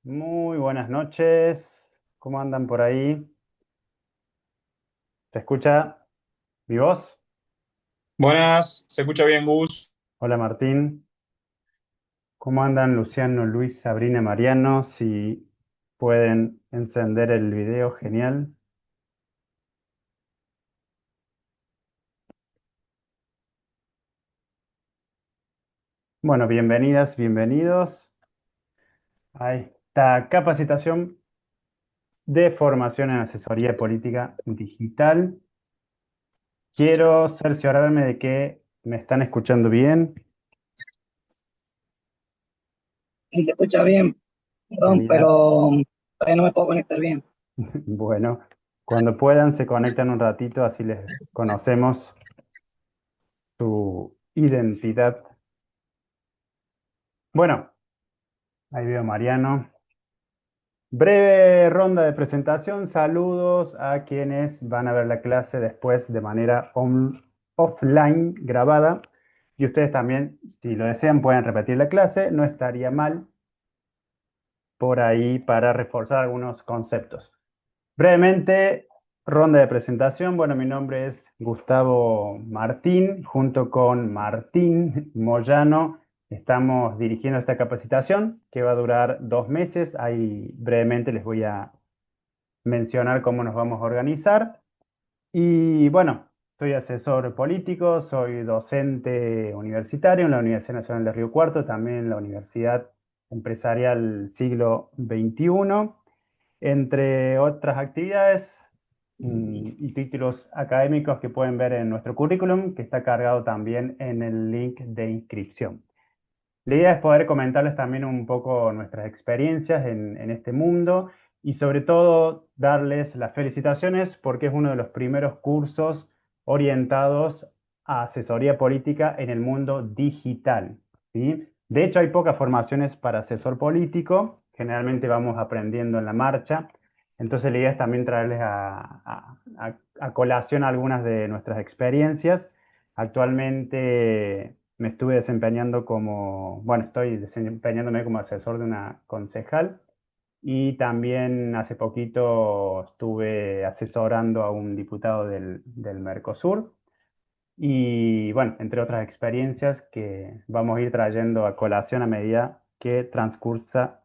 Muy buenas noches. ¿Cómo andan por ahí? ¿Se escucha mi voz? Buenas, ¿se escucha bien, Gus? Hola Martín. ¿Cómo andan Luciano, Luis, Sabrina, Mariano? Si pueden encender el video, genial. Bueno, bienvenidas, bienvenidos a esta capacitación de formación en asesoría política digital. Quiero cerciorarme de que me están escuchando bien. Y se escucha bien, perdón, Genial. pero todavía no me puedo conectar bien. Bueno, cuando puedan se conectan un ratito, así les conocemos su identidad. Bueno, ahí veo a Mariano. Breve ronda de presentación. Saludos a quienes van a ver la clase después de manera offline grabada. Y ustedes también, si lo desean, pueden repetir la clase. No estaría mal por ahí para reforzar algunos conceptos. Brevemente, ronda de presentación. Bueno, mi nombre es Gustavo Martín, junto con Martín Moyano. Estamos dirigiendo esta capacitación que va a durar 2 meses. Ahí brevemente les voy a mencionar cómo nos vamos a organizar. Y bueno, soy asesor político, soy docente universitario en la Universidad Nacional de Río Cuarto, también en la Universidad Empresarial Siglo XXI, entre otras actividades y títulos académicos que pueden ver en nuestro currículum, que está cargado también en el link de inscripción. La idea es poder comentarles también un poco nuestras experiencias en este mundo y sobre todo darles las felicitaciones porque es uno de los primeros cursos orientados a asesoría política en el mundo digital, ¿sí? De hecho, hay pocas formaciones para asesor político, generalmente vamos aprendiendo en la marcha, entonces la idea es también traerles a colación algunas de nuestras experiencias. Actualmente me estuve desempeñando bueno, estoy desempeñándome como asesor de una concejal y también hace poquito estuve asesorando a un diputado del Mercosur y bueno, entre otras experiencias que vamos a ir trayendo a colación a medida que transcurra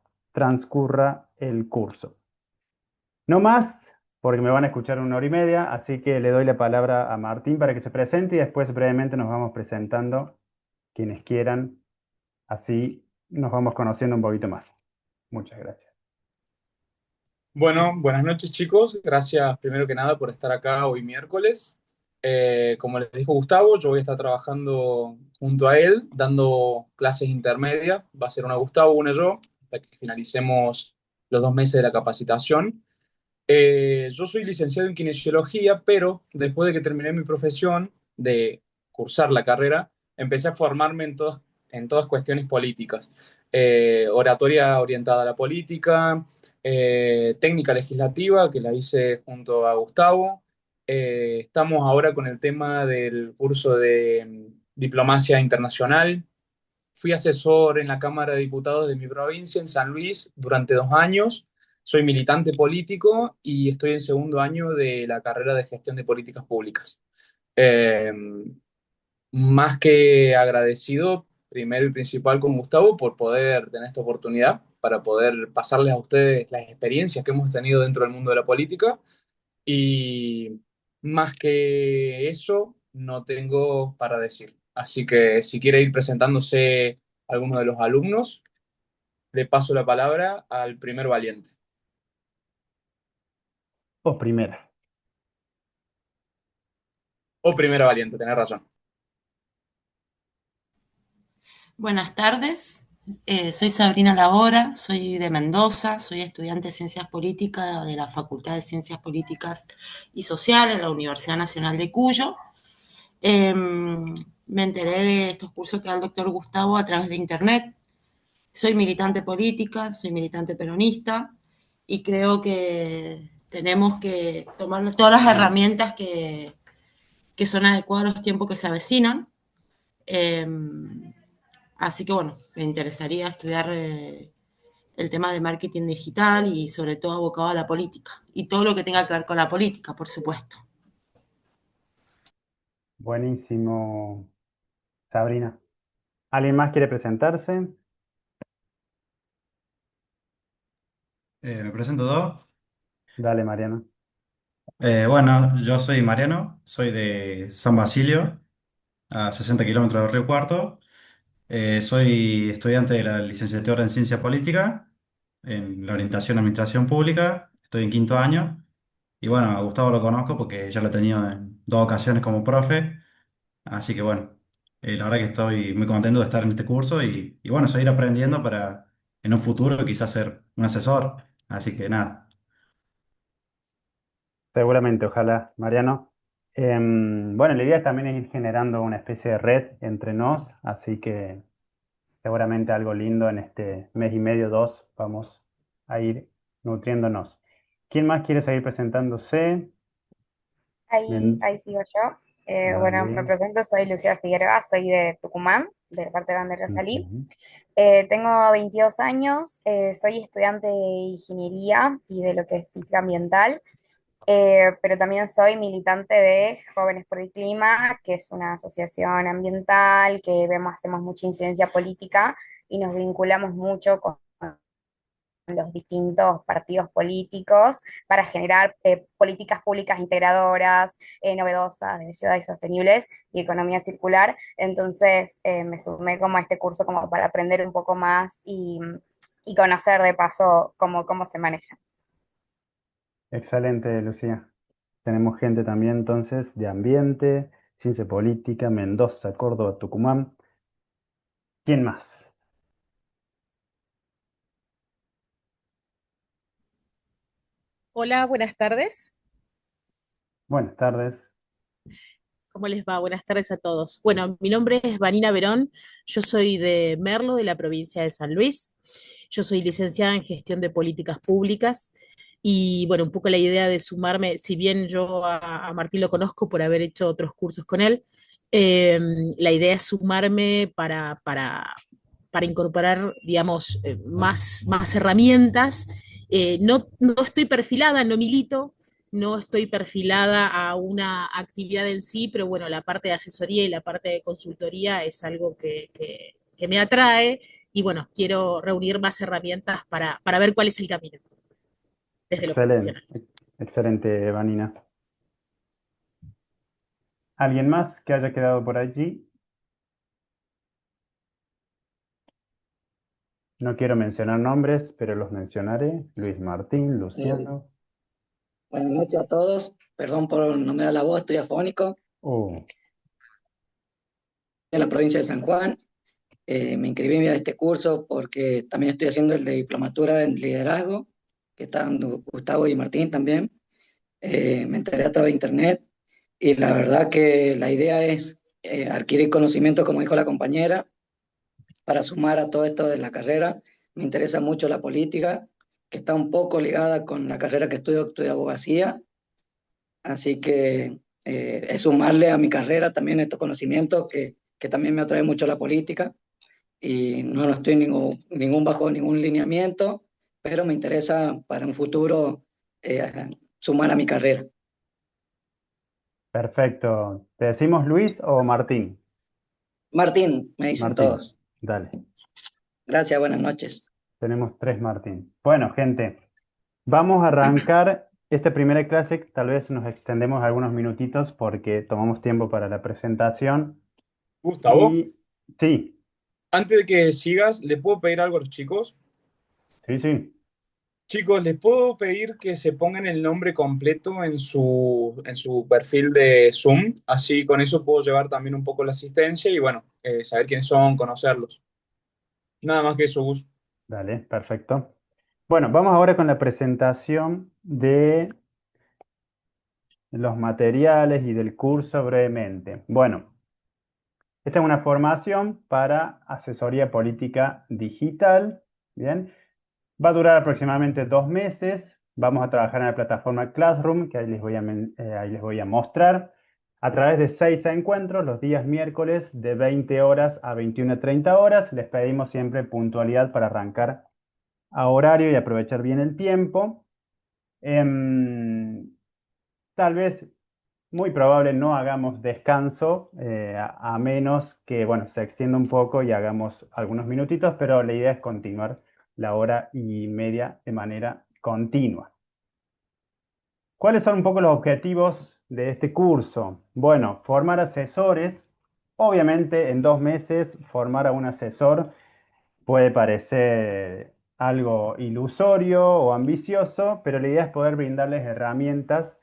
el curso. No más, porque me van a escuchar 1 hora y media, así que le doy la palabra a Martín para que se presente y después brevemente nos vamos presentando quienes quieran. Así nos vamos conociendo un poquito más. Muchas gracias. Bueno, buenas noches, chicos. Gracias primero que nada por estar acá hoy miércoles. Como les dijo Gustavo, yo voy a estar trabajando junto a él, dando clases intermedias. Va a ser una Gustavo, una yo, hasta que finalicemos los 2 meses de la capacitación. Yo soy licenciado en kinesiología, pero después de que terminé mi profesión de cursar la carrera, empecé a formarme en todas cuestiones políticas. Oratoria orientada a la política, técnica legislativa, que la hice junto a Gustavo. Estamos ahora con el tema del curso de diplomacia internacional. Fui asesor en la Cámara de Diputados de mi provincia, en San Luis, durante 2 años. Soy militante político y estoy en segundo año de la carrera de gestión de políticas públicas. Eh, Más que agradecido, primero y principal, con Gustavo por poder tener esta oportunidad para poder pasarles a ustedes las experiencias que hemos tenido dentro del mundo de la política. Y más que eso, no tengo para decir. Así que si quiere ir presentándose alguno de los alumnos, le paso la palabra al primer valiente. O primera. O primera valiente, tenés razón. Buenas tardes, soy Sabrina Labora, soy de Mendoza, soy estudiante de Ciencias Políticas de la Facultad de Ciencias Políticas y Sociales en la Universidad Nacional de Cuyo. Me enteré de estos cursos que da el doctor Gustavo a través de internet. Soy militante política, soy militante peronista y creo que tenemos que tomar todas las herramientas que son adecuadas a los tiempos que se avecinan. Eh, Así que bueno, me interesaría estudiar el tema de marketing digital y sobre todo abocado a la política. Y todo lo que tenga que ver con la política, por supuesto. Buenísimo, Sabrina. ¿Alguien más quiere presentarse? Me presento todo. Dale, Mariano. Bueno, yo soy Mariano, soy de San Basilio, a 60 kilómetros de Río Cuarto. Soy estudiante de la licenciatura en Ciencia Política, en la orientación a Administración Pública. Estoy en quinto año. Y bueno, a Gustavo lo conozco porque ya lo he tenido en dos ocasiones como profe. Así que bueno, la verdad que estoy muy contento de estar en este curso y bueno, seguir aprendiendo para en un futuro quizás ser un asesor. Así que nada. Seguramente, ojalá, Mariano. Bueno, la idea también es ir generando una especie de red entre nos, así que seguramente algo lindo en este mes y medio, dos, vamos a ir nutriéndonos. ¿Quién más quiere seguir presentándose? Ahí sigo yo. Bueno, me Dale. presento, soy Lucía Figueroa, soy de Tucumán, de la parte de Banderas Salí. Ujú. Tengo 22 años, soy estudiante de ingeniería y de lo que es física ambiental, pero también soy militante de Jóvenes por el Clima, que es una asociación ambiental que hacemos mucha incidencia política y nos vinculamos mucho con los distintos partidos políticos para generar políticas públicas integradoras, novedosas, de ciudades sostenibles y economía circular. Entonces me sumé como a este curso como para aprender un poco más y conocer de paso cómo se maneja. Excelente, Lucía. Tenemos gente también entonces de ambiente, ciencia política, Mendoza, Córdoba, Tucumán. ¿Quién más? Hola, buenas tardes. Buenas tardes. ¿Cómo les va? Buenas tardes a todos. Bueno, mi nombre es Vanina Verón. Yo soy de Merlo, de la provincia de San Luis. Yo soy licenciada en Gestión de Políticas Públicas. Y bueno, un poco la idea de sumarme, si bien yo a Martín lo conozco por haber hecho otros cursos con él, eh, la idea es sumarme para incorporar, digamos, más herramientas. No estoy perfilada, no milito, no estoy perfilada a una actividad en sí, pero bueno, la parte de asesoría y la parte de consultoría es algo que me atrae y bueno, quiero reunir más herramientas para ver cuál es el camino desde lo Excelente, profesional. excelente, Vanina. ¿Alguien más que haya quedado por allí? No quiero mencionar nombres, pero los mencionaré. Luis Martín, Eh, Luciano. Buenas noches a todos. Perdón por no me da la voz, estoy afónico. Oh, En la provincia de San Juan. Me inscribí a este curso porque también estoy haciendo el de diplomatura en liderazgo, que está dando Gustavo y Martín también. Me enteré a través de internet y la verdad que la idea es adquirir conocimiento, como dijo la compañera, para sumar a todo esto de la carrera. Me interesa mucho la política, que está un poco ligada con la carrera que estudio abogacía, así que es sumarle a mi carrera también estos conocimientos que también me atrae mucho la política y no estoy bajo ningún lineamiento, pero me interesa para un futuro sumar a mi carrera. perfecto. ¿Te decimos Luis o Martín? Martín, me dicen Martín, todos. dale. Gracias, buenas noches. Tenemos tres Martín. Bueno, gente, vamos a arrancar esta primera clase. Tal vez nos extendemos algunos minutitos porque tomamos tiempo para la presentación. Gustavo, Y sí, antes de que sigas, ¿le puedo pedir algo a los chicos? sí, sí. Chicos, ¿les puedo pedir que se pongan el nombre completo en su perfil de Zoom? Así con eso puedo llevar también un poco la asistencia y bueno, saber quiénes son, conocerlos. Nada más que eso, Gus. Dale, perfecto. Bueno, vamos ahora con la presentación de los materiales y del curso brevemente. Bueno, esta es una formación para asesoría política digital. Bien, va a durar aproximadamente 2 meses. Vamos a trabajar en la plataforma Classroom, que ahí les voy a mostrar, a través de 6 encuentros los días miércoles de 20 horas a 21:30 horas. Les pedimos siempre puntualidad para arrancar a horario y aprovechar bien el tiempo. Em, Tal vez, muy probable, no hagamos descanso, a menos que, bueno, se extienda un poco y hagamos algunos minutitos, pero la idea es continuar la hora y media de manera continua. ¿Cuáles son un poco los objetivos de este curso? Bueno, formar asesores. Obviamente, en 2 meses, formar a un asesor puede parecer algo ilusorio o ambicioso, pero la idea es poder brindarles herramientas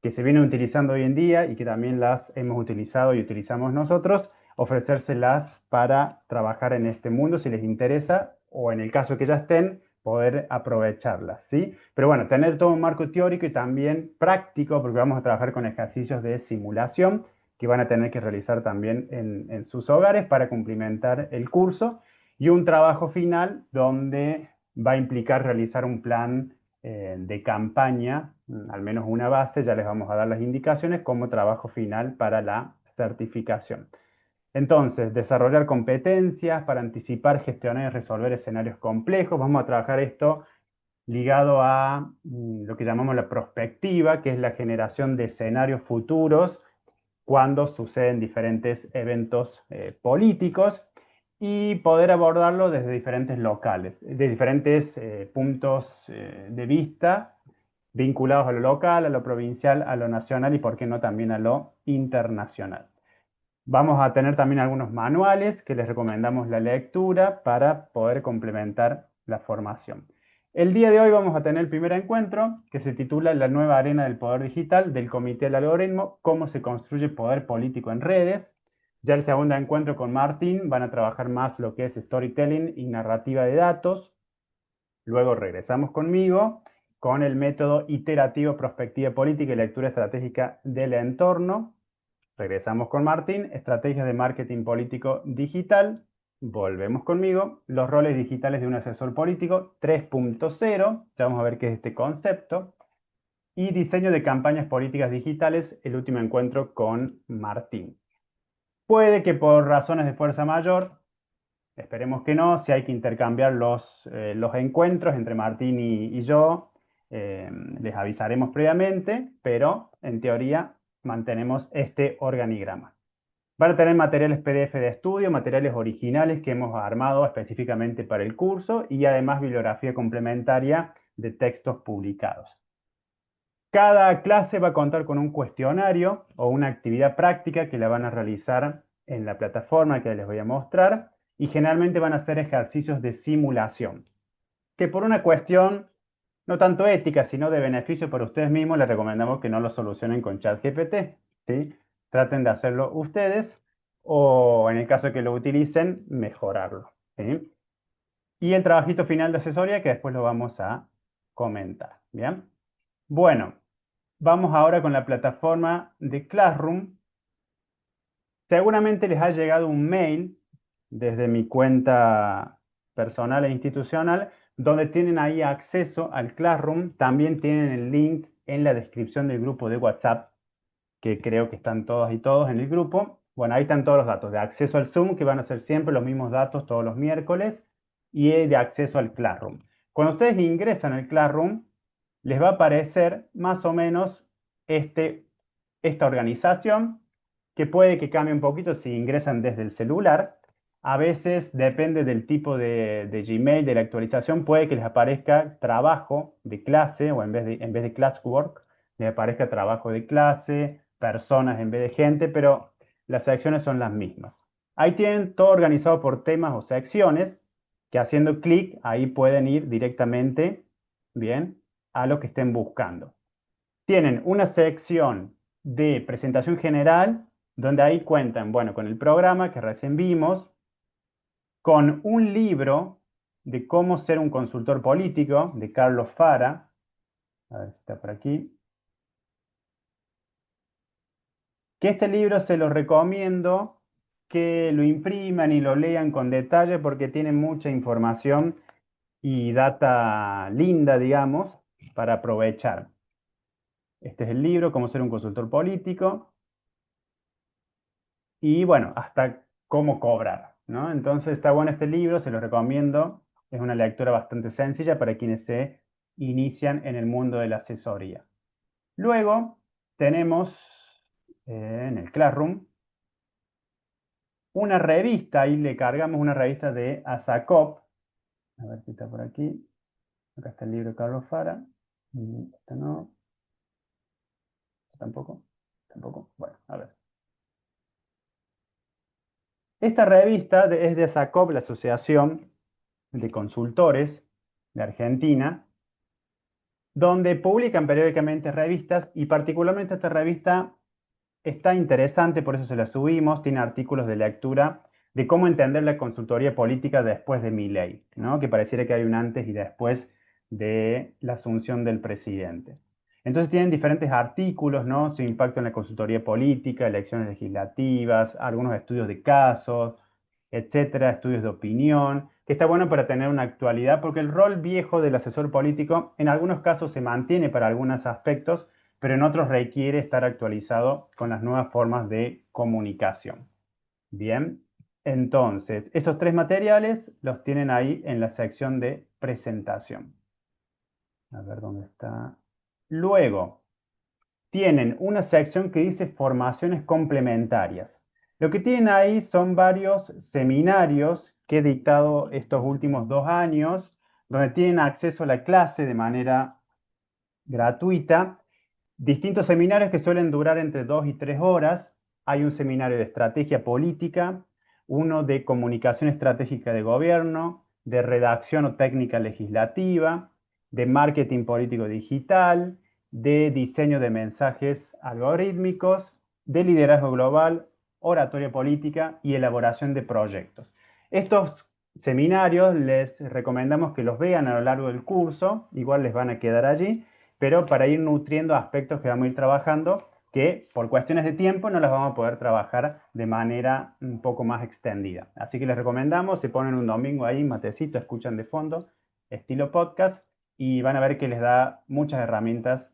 que se vienen utilizando hoy en día y que también las hemos utilizado y utilizamos nosotros, ofrecérselas para trabajar en este mundo si les interesa o en el caso que ya estén, poder aprovecharlas, ¿sí? Pero bueno, tener todo un marco teórico y también práctico, porque vamos a trabajar con ejercicios de simulación que van a tener que realizar también en sus hogares para cumplimentar el curso y un trabajo final donde va a implicar realizar un plan de campaña, al menos una base, ya les vamos a dar las indicaciones como trabajo final para la certificación. Entonces, desarrollar competencias para anticipar, gestionar y resolver escenarios complejos. Vamos a trabajar esto ligado a lo que llamamos la prospectiva, que es la generación de escenarios futuros cuando suceden diferentes eventos políticos y poder abordarlo desde diferentes locales, de diferentes puntos de vista vinculados a lo local, a lo provincial, a lo nacional y, por qué no, también a lo internacional. Vamos a tener también algunos manuales que les recomendamos la lectura para poder complementar la formación. El día de hoy vamos a tener el primer encuentro que se titula La nueva arena del poder digital del Comité del Algoritmo, cómo se construye poder político en redes. Ya el segundo encuentro con Martín van a trabajar más lo que es storytelling y narrativa de datos. Luego regresamos conmigo con el método iterativo, prospectiva política y lectura estratégica del entorno. Regresamos con Martín, estrategias de marketing político digital. Volvemos conmigo, los roles digitales de un asesor político 3.0. Ya vamos a ver qué es este concepto. Y diseño de campañas políticas digitales, el último encuentro con Martín. Puede que por razones de fuerza mayor, esperemos que no, si hay que intercambiar los encuentros entre Martín y yo, les avisaremos previamente, pero en teoría mantenemos este organigrama. Van a tener materiales PDF de estudio, materiales originales que hemos armado específicamente para el curso y además bibliografía complementaria de textos publicados. Cada clase va a contar con un cuestionario o una actividad práctica que la van a realizar en la plataforma que les voy a mostrar y generalmente van a ser ejercicios de simulación, que por una cuestión no tanto ética, sino de beneficio para ustedes mismos, les recomendamos que no lo solucionen con ChatGPT, ¿sí? Traten de hacerlo ustedes o en el caso que lo utilicen, mejorarlo, ¿sí? Y el trabajito final de asesoría que después lo vamos a comentar, ¿bien? Bueno, vamos ahora con la plataforma de Classroom. Seguramente les ha llegado un mail desde mi cuenta personal e institucional, donde tienen ahí acceso al Classroom. También tienen el link en la descripción del grupo de WhatsApp, que creo que están todas y todos en el grupo. Bueno, ahí están todos los datos de acceso al Zoom, que van a ser siempre los mismos datos todos los miércoles, y de acceso al Classroom. Cuando ustedes ingresan al Classroom, les va a aparecer más o menos esta organización, que puede que cambie un poquito si ingresan desde el celular. A veces depende del tipo de Gmail, de la actualización, puede que les aparezca trabajo de clase o en vez de classwork, les aparezca trabajo de clase, personas en vez de gente, pero las secciones son las mismas. Ahí tienen todo organizado por temas o secciones, que haciendo clic ahí pueden ir directamente, bien, a lo que estén buscando. Tienen una sección de presentación general, donde ahí cuentan, bueno, con el programa que recién vimos, con un libro de cómo ser un consultor político de Carlos Fara. A ver si está por aquí. Que este libro se lo recomiendo que lo impriman y lo lean con detalle porque tiene mucha información y data linda, digamos, para aprovechar. Este es el libro, Cómo ser un consultor político. Y bueno, hasta cómo cobrar, ¿no? Entonces está bueno este libro, se lo recomiendo Es una lectura bastante sencilla para quienes se inician en el mundo de la asesoría. Luego tenemos en el Classroom una revista, ahí le cargamos una revista de ASACOP. A ver si está por aquí. Acá está el libro de Carlos Fara. Esto no. Tampoco. Tampoco. Bueno, a ver. Esta revista es de ASACOP, la Asociación de Consultores de Argentina, donde publican periódicamente revistas y particularmente esta revista está interesante, por eso se la subimos, tiene artículos de lectura de cómo entender la consultoría política después de Milei, ¿no? Que pareciera que hay un antes y después de la asunción del presidente. Entonces tienen diferentes artículos, ¿no? Su impacto en la consultoría política, elecciones legislativas, algunos estudios de casos, etcétera, estudios de opinión, que está bueno para tener una actualidad, porque el rol viejo del asesor político en algunos casos se mantiene para algunos aspectos, pero en otros requiere estar actualizado con las nuevas formas de comunicación. Bien, entonces, esos 3 materiales los tienen ahí en la sección de presentación. A ver dónde está. Luego, tienen una sección que dice formaciones complementarias. Lo que tienen ahí son varios seminarios que he dictado estos últimos 2 años, donde tienen acceso a la clase de manera gratuita. Distintos seminarios que suelen durar entre 2 y 3 horas. Hay un seminario de estrategia política, uno de comunicación estratégica de gobierno, de redacción o técnica legislativa, de marketing político digital, de diseño de mensajes algorítmicos, de liderazgo global, oratoria política y elaboración de proyectos. Estos seminarios les recomendamos que los vean a lo largo del curso, igual les van a quedar allí, pero para ir nutriendo aspectos que vamos a ir trabajando que por cuestiones de tiempo no las vamos a poder trabajar de manera un poco más extendida. Así que les recomendamos, se ponen un domingo ahí, matecito, escuchan de fondo, estilo podcast, y van a ver que les da muchas herramientas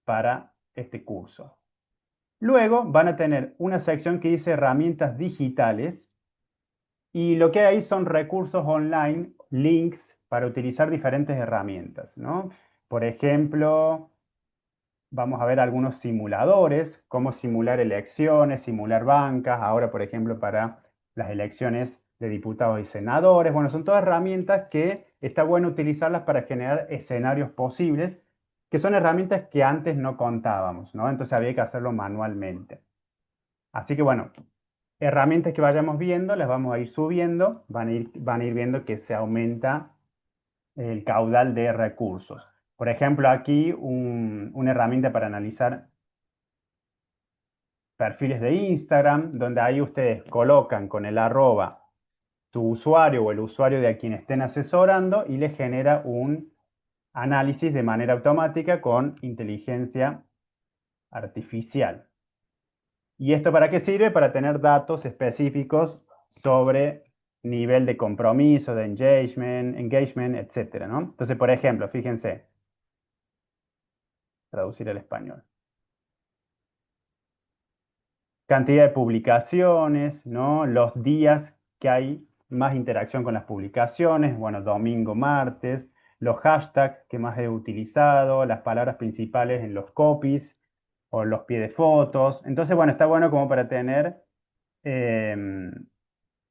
para este curso. Luego van a tener una sección que dice herramientas digitales, y lo que hay son recursos online, links para utilizar diferentes herramientas, ¿no? Por ejemplo, vamos a ver algunos simuladores, cómo simular elecciones, simular bancas, ahora por ejemplo para las elecciones de diputados y senadores. Bueno, son todas herramientas que está bueno utilizarlas para generar escenarios posibles, que son herramientas que antes no contábamos, ¿no? Entonces había que hacerlo manualmente. Así que bueno, herramientas que vayamos viendo, las vamos a ir subiendo, van a ir viendo que se aumenta el caudal de recursos. Por ejemplo, aquí una herramienta para analizar perfiles de Instagram, donde ahí ustedes colocan con el arroba su usuario o el usuario de a quien estén asesorando y les genera un análisis de manera automática con inteligencia artificial. ¿Y esto para qué sirve? Para tener datos específicos sobre nivel de compromiso, de engagement, etc., ¿no? Entonces, por ejemplo, fíjense, traducir al español. Cantidad de publicaciones, ¿no? Los días que hay más interacción con las publicaciones, bueno, domingo, martes, los hashtags que más he utilizado, las palabras principales en los copies o los pies de fotos. Entonces, bueno, está bueno como para tener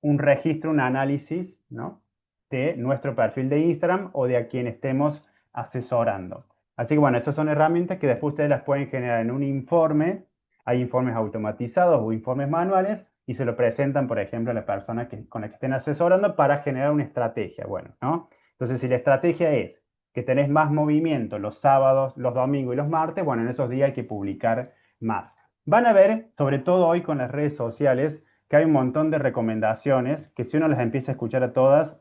un registro, un análisis, ¿no? De nuestro perfil de Instagram o de a quien estemos asesorando. Así que bueno, esas son herramientas que después ustedes las pueden generar en un informe. Hay informes automatizados o informes manuales y se lo presentan, por ejemplo, a la persona con la que estén asesorando para generar una estrategia. Bueno, ¿no? Entonces, si la estrategia es que tenés más movimiento los sábados, los domingos y los martes, bueno, en esos días hay que publicar más. Van a ver, sobre todo hoy con las redes sociales, que hay un montón de recomendaciones que si uno las empieza a escuchar a todas,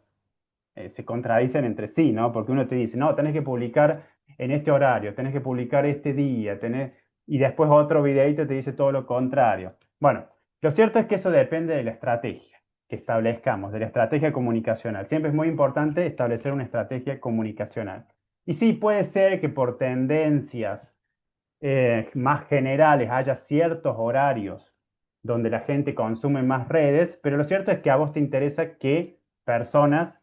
se contradicen entre sí, ¿no? Porque uno te dice, no, tenés que publicar en este horario, tenés que publicar este día, y después otro videito te dice todo lo contrario. Bueno, lo cierto es que eso depende de la estrategia que establezcamos, de la estrategia comunicacional. Siempre es muy importante establecer una estrategia comunicacional. Y sí, puede ser que por tendencias más generales haya ciertos horarios donde la gente consume más redes, pero lo cierto es que a vos te interesa que personas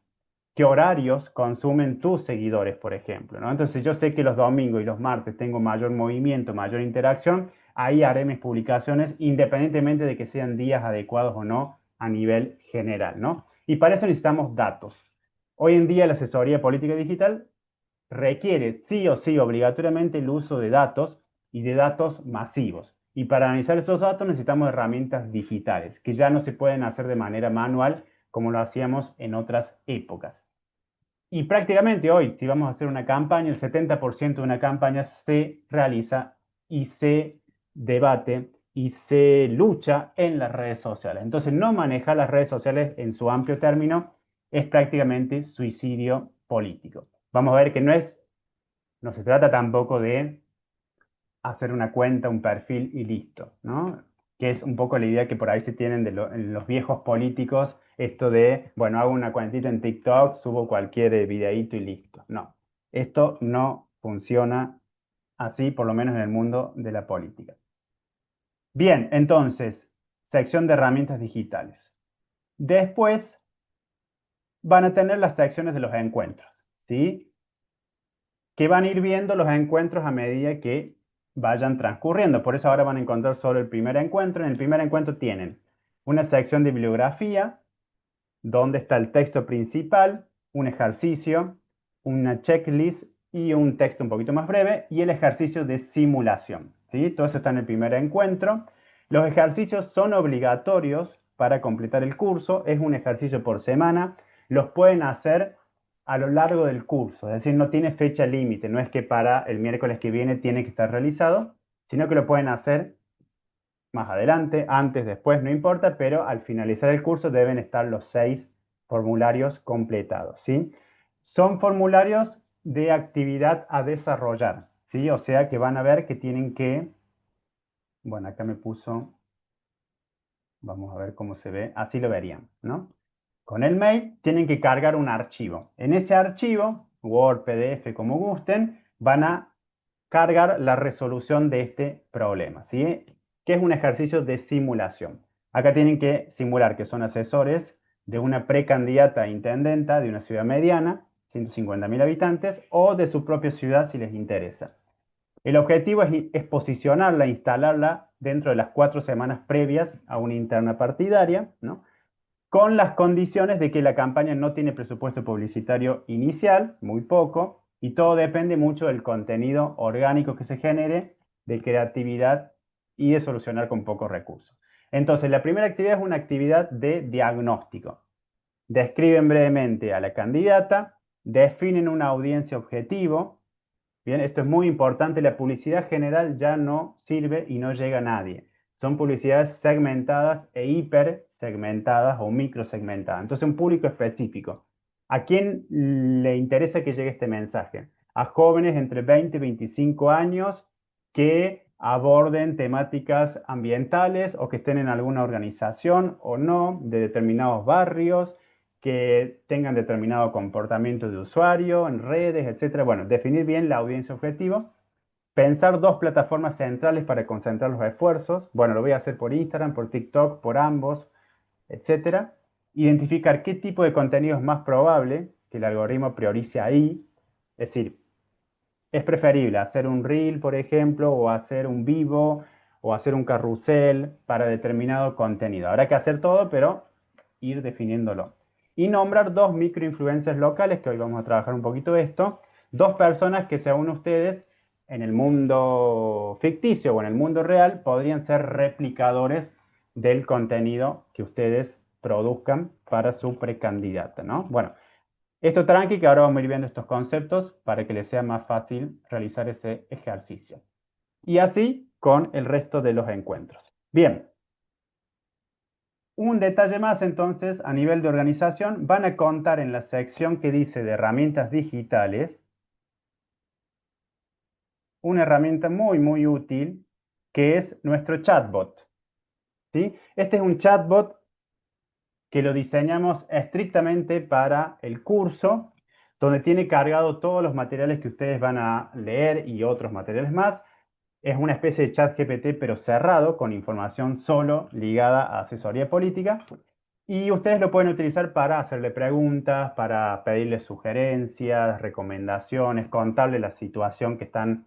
qué horarios consumen tus seguidores, por ejemplo, ¿no? Entonces yo sé que los domingos y los martes tengo mayor movimiento, mayor interacción, ahí haré mis publicaciones independientemente de que sean días adecuados o no a nivel general, ¿no? Y para eso necesitamos datos. Hoy en día la asesoría política digital requiere sí o sí obligatoriamente el uso de datos y de datos masivos. Y para analizar esos datos necesitamos herramientas digitales, que ya no se pueden hacer de manera manual como lo hacíamos en otras épocas. Y prácticamente hoy, si vamos a hacer una campaña, el 70% de una campaña se realiza y se debate y se lucha en las redes sociales. Entonces, no manejar las redes sociales en su amplio término es prácticamente suicidio político. Vamos a ver que no se trata tampoco de hacer una cuenta, un perfil y listo, ¿no? Que es un poco la idea que por ahí se tienen de en los viejos políticos, esto de, bueno, hago una cuentita en TikTok, subo cualquier videíto y listo. No, esto no funciona así, por lo menos en el mundo de la política. Bien, entonces, sección de herramientas digitales. Después van a tener las secciones de los encuentros, ¿sí? Que van a ir viendo los encuentros a medida que vayan transcurriendo. Por eso ahora van a encontrar solo el primer encuentro. En el primer encuentro tienen una sección de bibliografía, donde está el texto principal, un ejercicio, una checklist y un texto un poquito más breve, y el ejercicio de simulación, ¿sí? Todo eso está en el primer encuentro. Los ejercicios son obligatorios para completar el curso, es un ejercicio por semana, los pueden hacer a lo largo del curso, es decir, no tiene fecha límite, no es que para el miércoles que viene tiene que estar realizado, sino que lo pueden hacer más adelante, antes, después, no importa, pero al finalizar el curso deben estar los 6 formularios completados, ¿sí? Son formularios de actividad a desarrollar, ¿sí? O sea que van a ver que tienen que, bueno, acá me puso, vamos a ver cómo se ve, así lo verían, ¿no? Con el mail tienen que cargar un archivo. En ese archivo, Word, PDF, como gusten, van a cargar la resolución de este problema, ¿sí? Que es un ejercicio de simulación. Acá tienen que simular que son asesores de una precandidata a intendenta de una ciudad mediana, 150.000 habitantes, o de su propia ciudad si les interesa. El objetivo es posicionarla, instalarla dentro de las 4 semanas previas a una interna partidaria, ¿no? Con las condiciones de que la campaña no tiene presupuesto publicitario inicial, muy poco, y todo depende mucho del contenido orgánico que se genere, de creatividad y de solucionar con pocos recursos. Entonces, la primera actividad es una actividad de diagnóstico. Describen brevemente a la candidata, definen una audiencia objetivo. Bien, esto es muy importante, la publicidad general ya no sirve y no llega a nadie. Son publicidades segmentadas e hiper segmentadas o microsegmentadas. Entonces, un público específico. ¿A quién le interesa que llegue este mensaje? A jóvenes entre 20 y 25 años que aborden temáticas ambientales o que estén en alguna organización o no, de determinados barrios, que tengan determinado comportamiento de usuario en redes, etcétera. Bueno, definir bien la audiencia objetivo. Pensar 2 plataformas centrales para concentrar los esfuerzos. Bueno, lo voy a hacer por Instagram, por TikTok, por ambos, etcétera. Identificar qué tipo de contenido es más probable que el algoritmo priorice ahí. Es decir, es preferible hacer un reel, por ejemplo, o hacer un vivo, o hacer un carrusel para determinado contenido. Habrá que hacer todo, pero ir definiéndolo. Y nombrar 2 microinfluencers locales, que hoy vamos a trabajar un poquito esto. 2 personas que, según ustedes, en el mundo ficticio o en el mundo real, podrían ser replicadores del contenido que ustedes produzcan para su precandidata, ¿no? Bueno, esto tranqui, que ahora vamos a ir viendo estos conceptos para que les sea más fácil realizar ese ejercicio. Y así con el resto de los encuentros. Bien, un detalle más entonces a nivel de organización, van a contar en la sección que dice de herramientas digitales, una herramienta muy útil que es nuestro chatbot, ¿sí? Este es un chatbot que lo diseñamos estrictamente para el curso, donde tiene cargado todos los materiales que ustedes van a leer y otros materiales más. Es una especie de chat GPT, pero cerrado, con información solo ligada a asesoría política. Y ustedes lo pueden utilizar para hacerle preguntas, para pedirle sugerencias, recomendaciones, contarle la situación que están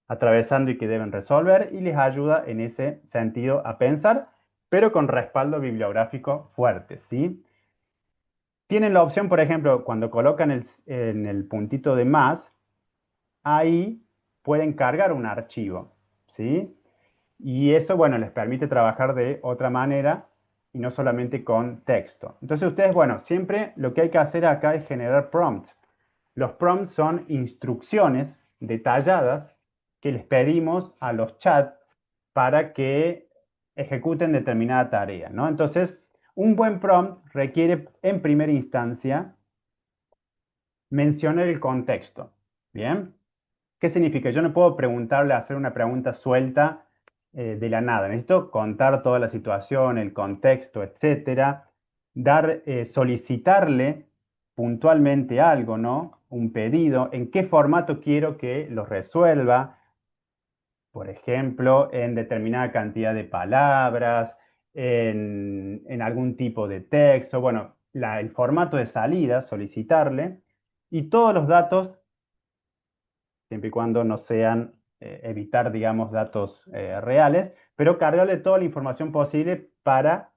atravesando y que deben resolver, y les ayuda en ese sentido a pensar, pero con respaldo bibliográfico fuerte, ¿sí? Tienen la opción, por ejemplo, cuando colocan en el puntito de más, ahí pueden cargar un archivo, ¿sí? Y eso, bueno, les permite trabajar de otra manera y no solamente con texto. Entonces ustedes, bueno, siempre lo que hay que hacer acá es generar prompts. Los prompts son instrucciones detalladas que les pedimos a los chats para que ejecuten determinada tarea, ¿no? Entonces, un buen prompt requiere en primera instancia mencionar el contexto, ¿bien? ¿Qué significa? Yo no puedo preguntarle, hacer una pregunta suelta de la nada. Necesito contar toda la situación, el contexto, etcétera. Solicitarle puntualmente algo, ¿no? Un pedido, en qué formato quiero que lo resuelva, por ejemplo, en determinada cantidad de palabras, en algún tipo de texto, bueno, el formato de salida, solicitarle, y todos los datos siempre y cuando no sean evitar, digamos, datos reales, pero cargarle toda la información posible para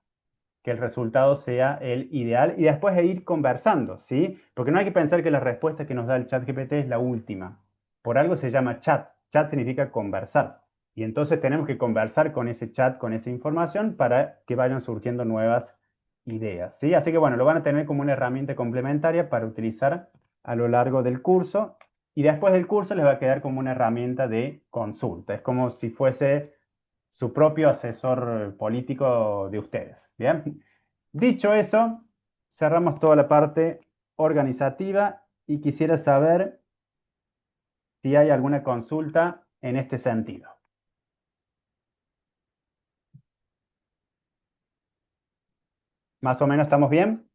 que el resultado sea el ideal y después de ir conversando, ¿sí? Porque no hay que pensar que la respuesta que nos da el chat GPT es la última. Por algo se llama chat. Chat significa conversar. Y entonces tenemos que conversar con ese chat, con esa información, para que vayan surgiendo nuevas ideas, ¿sí? Así que bueno, lo van a tener como una herramienta complementaria para utilizar a lo largo del curso. Y después del curso les va a quedar como una herramienta de consulta. Es como si fuese su propio asesor político de ustedes. Bien. Dicho eso, cerramos toda la parte organizativa y quisiera saber si hay alguna consulta en este sentido. ¿Más o menos estamos bien?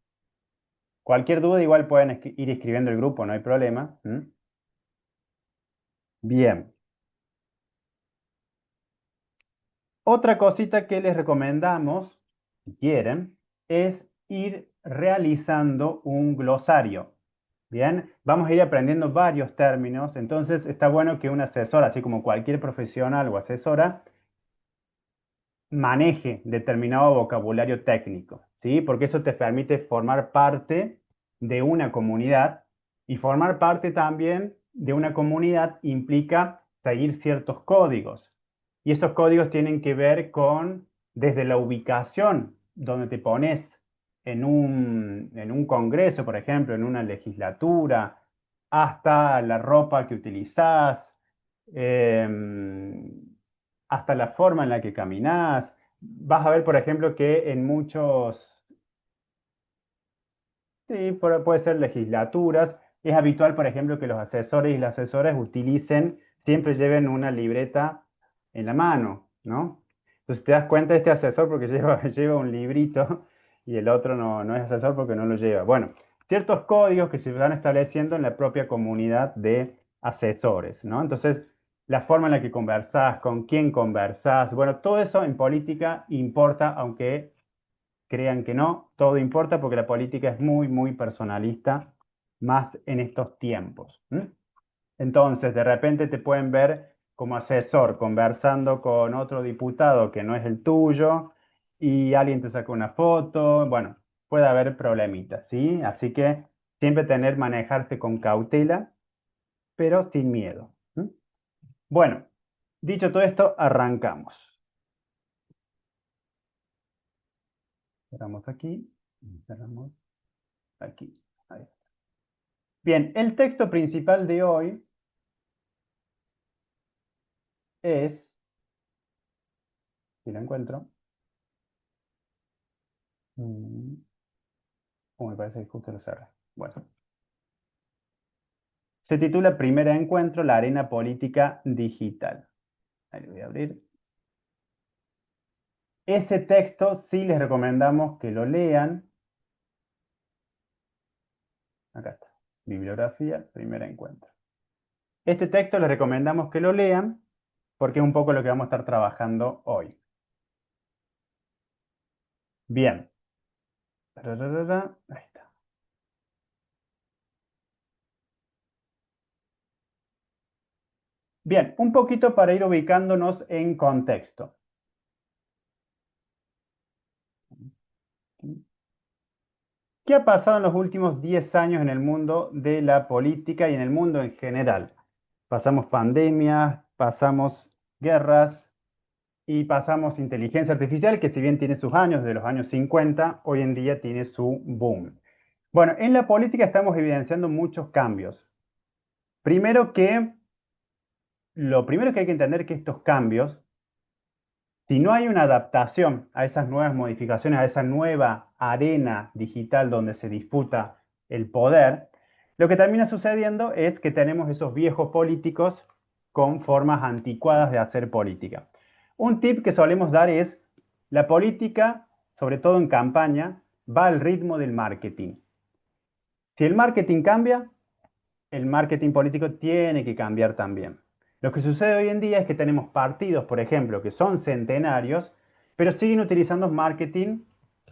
Cualquier duda igual pueden ir escribiendo el grupo, no hay problema. ¿Mm? Bien. Otra cosita que les recomendamos, si quieren, es ir realizando un glosario. Bien, vamos a ir aprendiendo varios términos, entonces está bueno que un asesor, así como cualquier profesional o asesora, maneje determinado vocabulario técnico, ¿sí? Porque eso te permite formar parte de una comunidad, y formar parte también de una comunidad implica seguir ciertos códigos. Y esos códigos tienen que ver con desde la ubicación donde te pones en un congreso, por ejemplo, en una legislatura, hasta la ropa que utilizás, hasta la forma en la que caminás. Vas a ver, por ejemplo, que en muchos, sí, puede ser legislaturas, es habitual, por ejemplo, que los asesores y las asesoras siempre lleven una libreta en la mano, ¿no? Entonces te das cuenta de este asesor porque lleva un librito y el otro no es asesor porque no lo lleva. Bueno, ciertos códigos que se van estableciendo en la propia comunidad de asesores, ¿no? Entonces, la forma en la que conversás, con quién conversás, bueno, todo eso en política importa, aunque crean que no, todo importa porque la política es muy, muy personalista, más en estos tiempos. ¿M? Entonces, de repente te pueden ver como asesor conversando con otro diputado que no es el tuyo y alguien te saca una foto, bueno, puede haber problemitas, ¿sí? Así que siempre manejarse con cautela, pero sin miedo. ¿M? Bueno, dicho todo esto, arrancamos. Cerramos aquí, cerramos aquí. Ahí. Bien, el texto principal de hoy es, si lo encuentro, me parece que justo lo cerré. Bueno, se titula Primer Encuentro, la arena política digital. Ahí lo voy a abrir. Ese texto sí les recomendamos que lo lean. Acá está, bibliografía, Primer Encuentro. Este texto les recomendamos que lo lean porque es un poco lo que vamos a estar trabajando hoy. Bien. Ahí está. Bien, un poquito para ir ubicándonos en contexto. ¿Qué ha pasado en los últimos 10 años en el mundo de la política y en el mundo en general? Pasamos pandemias, pasamos guerras y pasamos inteligencia artificial, que si bien tiene sus años, de los años 50, hoy en día tiene su boom. Bueno, en la política estamos evidenciando muchos cambios. Lo primero que hay que entender que estos cambios, si no hay una adaptación a esas nuevas modificaciones, a esa nueva arena digital donde se disputa el poder, lo que termina sucediendo es que tenemos esos viejos políticos con formas anticuadas de hacer política. Un tip que solemos dar es, la política, sobre todo en campaña, va al ritmo del marketing. Si el marketing cambia, el marketing político tiene que cambiar también. Lo que sucede hoy en día es que tenemos partidos, por ejemplo, que son centenarios, pero siguen utilizando marketing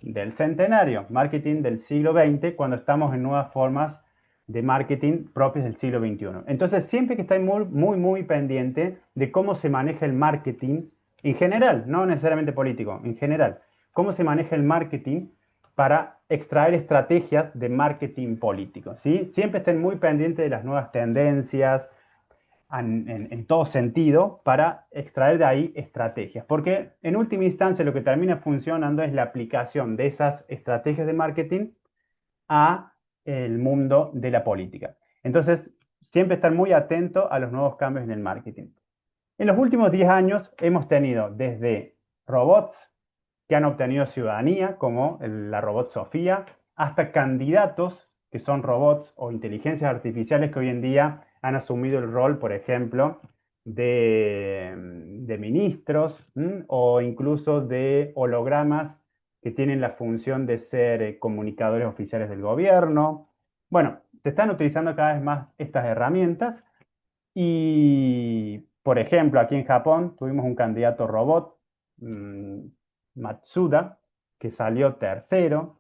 del centenario, marketing del siglo XX, cuando estamos en nuevas formas de marketing propias del siglo XXI. Entonces, siempre que estar muy pendiente de cómo se maneja el marketing en general, no necesariamente político, en general, cómo se maneja el marketing para extraer estrategias de marketing político, ¿sí? Siempre estén muy pendientes de las nuevas tendencias en todo sentido para extraer de ahí estrategias, porque en última instancia lo que termina funcionando es la aplicación de esas estrategias de marketing a el mundo de la política. Entonces, siempre estar muy atento a los nuevos cambios en el marketing. En los últimos 10 años hemos tenido desde robots que han obtenido ciudadanía, como la robot Sofía, hasta candidatos que son robots o inteligencias artificiales que hoy en día han asumido el rol, por ejemplo, de ministros, o incluso de hologramas que tienen la función de ser comunicadores oficiales del gobierno. Bueno, se están utilizando cada vez más estas herramientas y, por ejemplo, aquí en Japón tuvimos un candidato robot, mm, Matsuda, que salió tercero.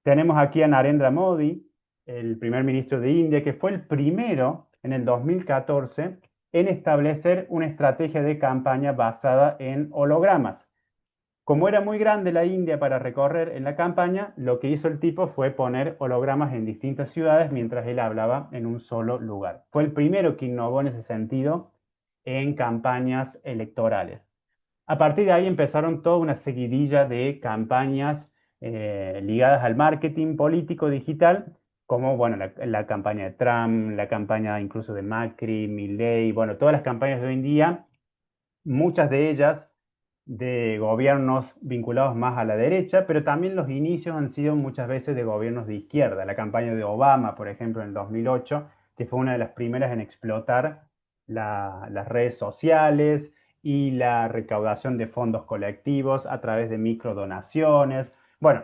Tenemos aquí a Narendra Modi, el primer ministro de India, que fue el primero en el 2014 en establecer una estrategia de campaña basada en hologramas. Como era muy grande la India para recorrer en la campaña, lo que hizo el tipo fue poner hologramas en distintas ciudades mientras él hablaba en un solo lugar. Fue el primero que innovó en ese sentido en campañas electorales. A partir de ahí empezaron toda una seguidilla de campañas ligadas al marketing político digital, como bueno, la campaña de Trump, la campaña incluso de Macri, Milei, bueno, todas las campañas de hoy en día, muchas de ellas de gobiernos vinculados más a la derecha, pero también los inicios han sido muchas veces de gobiernos de izquierda. La campaña de Obama, por ejemplo, en el 2008, que fue una de las primeras en explotar las redes sociales y la recaudación de fondos colectivos a través de microdonaciones. Bueno,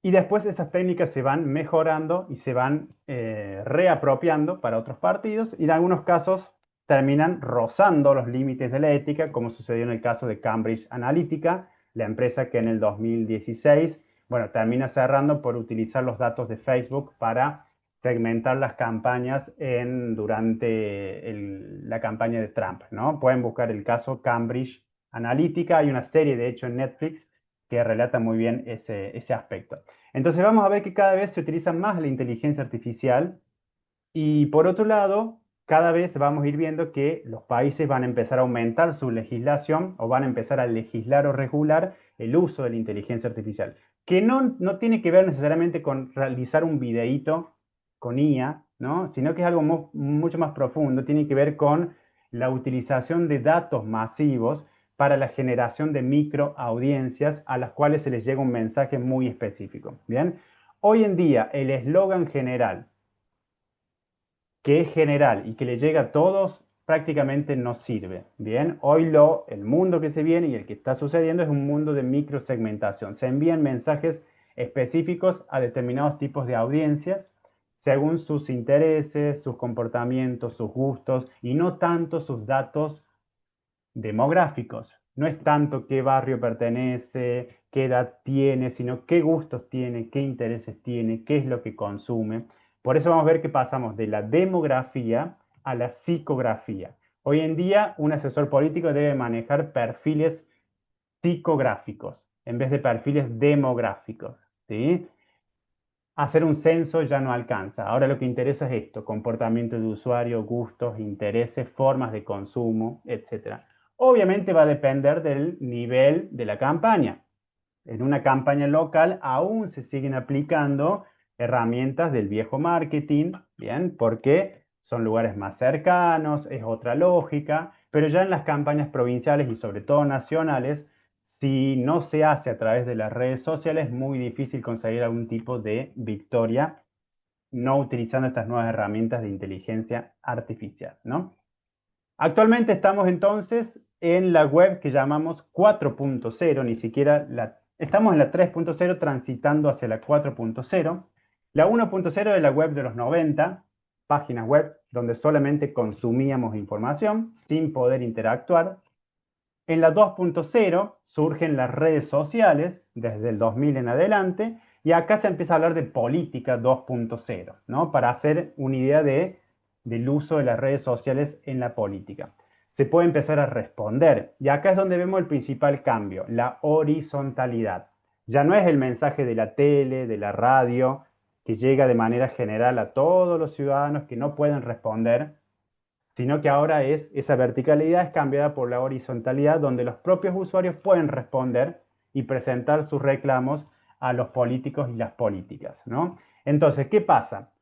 y después esas técnicas se van mejorando y se van reapropiando para otros partidos y en algunos casos terminan rozando los límites de la ética, como sucedió en el caso de Cambridge Analytica, la empresa que en el 2016, bueno, termina cerrando por utilizar los datos de Facebook para segmentar las campañas durante la campaña de Trump, ¿no? Pueden buscar el caso Cambridge Analytica, hay una serie de hecho en Netflix que relata muy bien ese aspecto. Entonces vamos a ver que cada vez se utiliza más la inteligencia artificial y por otro lado, cada vez vamos a ir viendo que los países van a empezar a aumentar su legislación o van a empezar a legislar o regular el uso de la inteligencia artificial, que no tiene que ver necesariamente con realizar un videíto con IA, ¿no? Sino que es algo mucho más profundo, tiene que ver con la utilización de datos masivos para la generación de microaudiencias a las cuales se les llega un mensaje muy específico. Bien, hoy en día el eslogan general, que es general y que le llega a todos, prácticamente no sirve. Bien, hoy el mundo que se viene y el que está sucediendo es un mundo de microsegmentación. Se envían mensajes específicos a determinados tipos de audiencias según sus intereses, sus comportamientos, sus gustos y no tanto sus datos demográficos. no es tanto qué barrio pertenece, qué edad tiene, sino qué gustos tiene, qué intereses tiene, qué es lo que consume. Por eso vamos a ver que pasamos de la demografía a la psicografía. Hoy en día, un asesor político debe manejar perfiles psicográficos en vez de perfiles demográficos, ¿sí? Hacer un censo ya no alcanza. Ahora lo que interesa es esto: comportamiento de usuario, gustos, intereses, formas de consumo, etc. Obviamente va a depender del nivel de la campaña. En una campaña local aún se siguen aplicando herramientas del viejo marketing, ¿bien? Porque son lugares más cercanos, es otra lógica, pero ya en las campañas provinciales y sobre todo nacionales, si no se hace a través de las redes sociales, es muy difícil conseguir algún tipo de victoria no utilizando estas nuevas herramientas de inteligencia artificial, ¿no? Actualmente estamos entonces en la web que llamamos 4.0, ni siquiera estamos en la 3.0 transitando hacia la 4.0. La 1.0 es la web de los 90, páginas web donde solamente consumíamos información sin poder interactuar. En la 2.0 surgen las redes sociales desde el 2000 en adelante y acá se empieza a hablar de política 2.0, ¿no? Para hacer una idea del uso de las redes sociales en la política. Se puede empezar a responder y acá es donde vemos el principal cambio, la horizontalidad. Ya no es el mensaje de la tele, de la radio, que llega de manera general a todos los ciudadanos que no pueden responder, sino que ahora esa verticalidad es cambiada por la horizontalidad, donde los propios usuarios pueden responder y presentar sus reclamos a los políticos y las políticas, ¿no? Entonces, ¿qué pasa?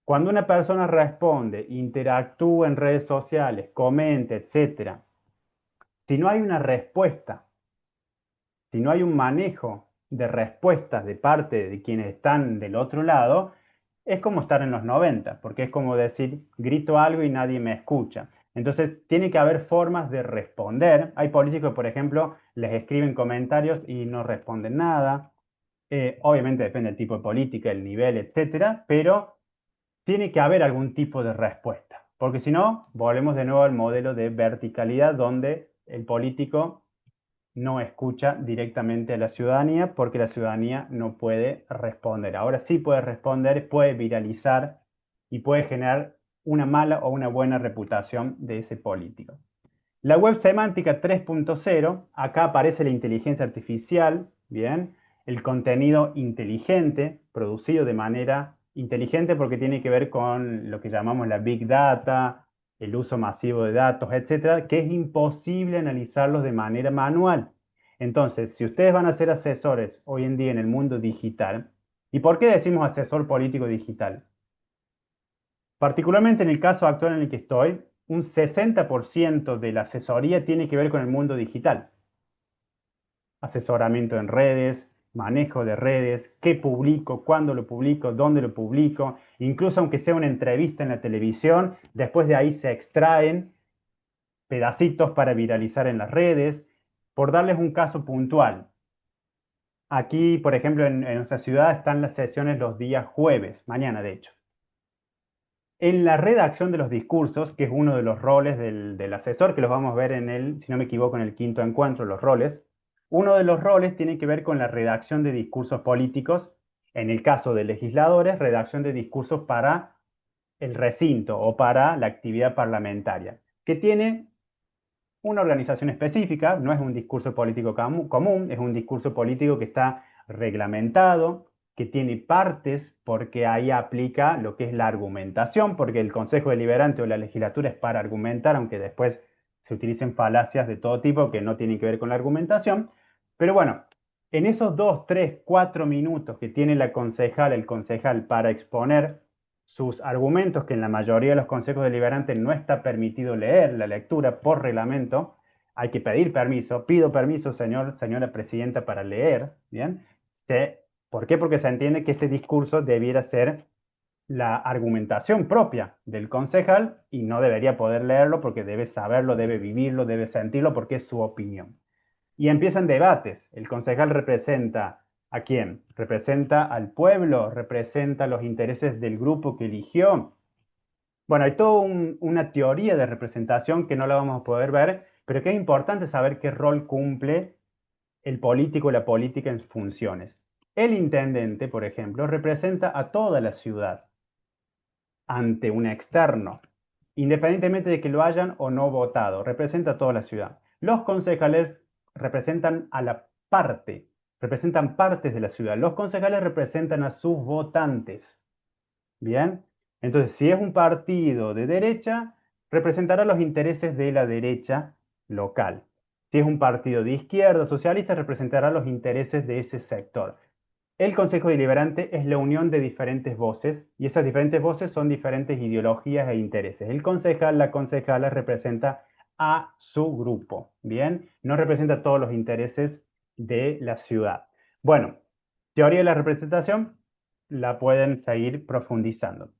Cuando una persona responde, interactúa en redes sociales, comenta, etcétera, si no hay una respuesta, si no hay un manejo de respuestas de parte de quienes están del otro lado, es como estar en los 90, porque es como decir, grito algo y nadie me escucha. Entonces, tiene que haber formas de responder. Hay políticos, por ejemplo, les escriben comentarios y no responden nada. Obviamente depende del tipo de política, el nivel, etcétera, pero tiene que haber algún tipo de respuesta, porque si no, volvemos de nuevo al modelo de verticalidad donde el político no escucha directamente a la ciudadanía porque la ciudadanía no puede responder. Ahora sí puede responder, puede viralizar y puede generar una mala o una buena reputación de ese político. La web semántica 3.0, acá aparece la inteligencia artificial, ¿bien? El contenido inteligente, producido de manera inteligente porque tiene que ver con lo que llamamos la Big Data, el uso masivo de datos, etcétera, que es imposible analizarlos de manera manual. Entonces, si ustedes van a ser asesores hoy en día en el mundo digital, ¿y por qué decimos asesor político digital? Particularmente en el caso actual en el que estoy, un 60% de la asesoría tiene que ver con el mundo digital. Asesoramiento en redes, manejo de redes, qué publico, cuándo lo publico, dónde lo publico, incluso aunque sea una entrevista en la televisión, después de ahí se extraen pedacitos para viralizar en las redes. Por darles un caso puntual, aquí, por ejemplo, en nuestra ciudad están las sesiones los días jueves, mañana de hecho. En la redacción de los discursos, que es uno de los roles del asesor, que los vamos a ver en el, si no me equivoco, en el quinto encuentro, los roles, uno de los roles tiene que ver con la redacción de discursos políticos, en el caso de legisladores, redacción de discursos para el recinto o para la actividad parlamentaria, que tiene una organización específica, no es un discurso político común, es un discurso político que está reglamentado, que tiene partes porque ahí aplica lo que es la argumentación, porque el Consejo Deliberante o la legislatura es para argumentar, aunque después se utilicen falacias de todo tipo que no tienen que ver con la argumentación. Pero bueno, en esos 2, 3, 4 minutos que tiene la concejal, el concejal para exponer sus argumentos, que en la mayoría de los consejos deliberantes no está permitido leer la lectura por reglamento, hay que pedir permiso, pido permiso, señora presidenta, para leer, ¿bien? ¿Por qué? Porque se entiende que ese discurso debiera ser la argumentación propia del concejal y no debería poder leerlo porque debe saberlo, debe vivirlo, debe sentirlo porque es su opinión. Y empiezan debates. El concejal representa ¿a quién? ¿Representa al pueblo? ¿Representa los intereses del grupo que eligió? Bueno, hay toda una teoría de representación que no la vamos a poder ver, pero que es importante saber qué rol cumple el político y la política en sus funciones. El intendente, por ejemplo, representa a toda la ciudad ante un externo, independientemente de que lo hayan o no votado, representa a toda la ciudad. Los concejales representan a la parte, representan partes de la ciudad. Los concejales representan a sus votantes. Bien, entonces si es un partido de derecha, representará los intereses de la derecha local. Si es un partido de izquierda, socialista, representará los intereses de ese sector. El Consejo Deliberante es la unión de diferentes voces y esas diferentes voces son diferentes ideologías e intereses. El concejal, la concejala representa a su grupo, ¿bien? No representa todos los intereses de la ciudad. Bueno, teoría de la representación la pueden seguir profundizando.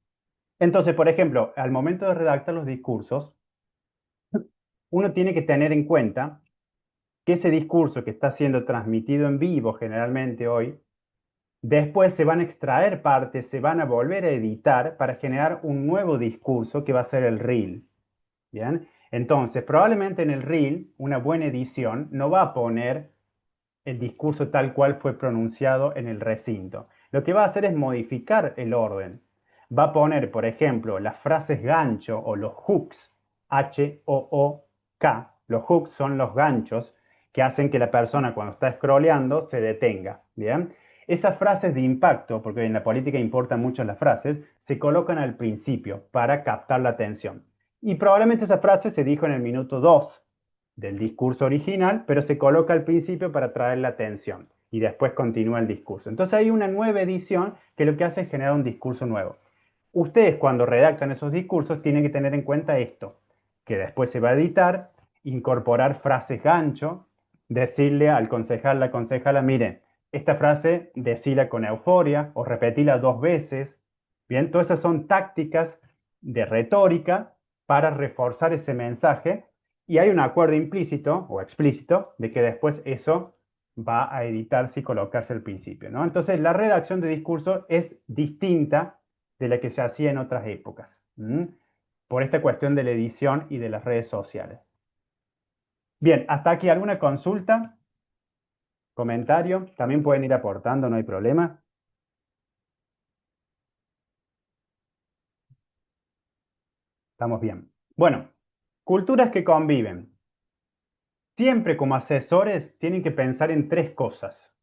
Entonces, por ejemplo, al momento de redactar los discursos, uno tiene que tener en cuenta que ese discurso que está siendo transmitido en vivo generalmente hoy, después se van a extraer partes, se van a volver a editar para generar un nuevo discurso que va a ser el reel. ¿Bien? Entonces, probablemente en el reel, una buena edición no va a poner el discurso tal cual fue pronunciado en el recinto. Lo que va a hacer es modificar el orden. Va a poner, por ejemplo, las frases gancho o los hooks, H-O-O-K. Los hooks son los ganchos que hacen que la persona cuando está scrolleando se detenga. ¿Bien? Esas frases de impacto, porque en la política importan mucho las frases, se colocan al principio para captar la atención. Y probablemente esa frase se dijo en el minuto 2 del discurso original, pero se coloca al principio para atraer la atención y después continúa el discurso. Entonces hay una nueva edición que lo que hace es generar un discurso nuevo. Ustedes cuando redactan esos discursos tienen que tener en cuenta esto, que después se va a editar, incorporar frases gancho, decirle al concejal, la concejala, miren, esta frase decila con euforia o repetila 2 veces. Bien, todas esas son tácticas de retórica para reforzar ese mensaje y hay un acuerdo implícito o explícito de que después eso va a editarse y colocarse al principio, ¿no? Entonces la redacción de discurso es distinta de la que se hacía en otras épocas, por esta cuestión de la edición y de las redes sociales. Bien, hasta aquí alguna consulta, comentario, también pueden ir aportando, no hay problema. Estamos bien. Bueno, culturas que conviven. Siempre como asesores tienen que pensar en 3 cosas.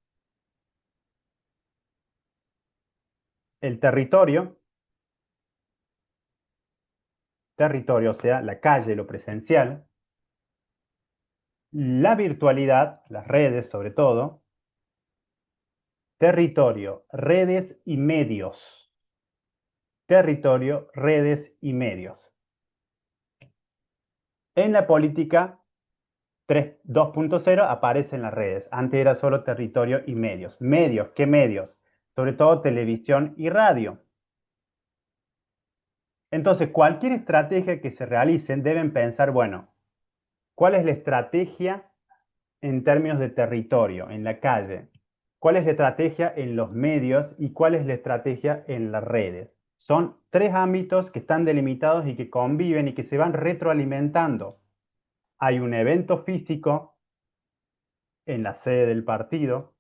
El territorio, o sea, la calle, lo presencial. La virtualidad, las redes sobre todo. Territorio, redes y medios. Territorio, redes y medios. En la política 2.0 aparecen las redes. Antes era solo territorio y medios. Medios, ¿qué medios? Sobre todo televisión y radio. Entonces, cualquier estrategia que se realicen deben pensar, bueno, ¿cuál es la estrategia en términos de territorio, en la calle? ¿Cuál es la estrategia en los medios y cuál es la estrategia en las redes? Son 3 ámbitos que están delimitados y que conviven y que se van retroalimentando. Hay un evento físico en la sede del partido.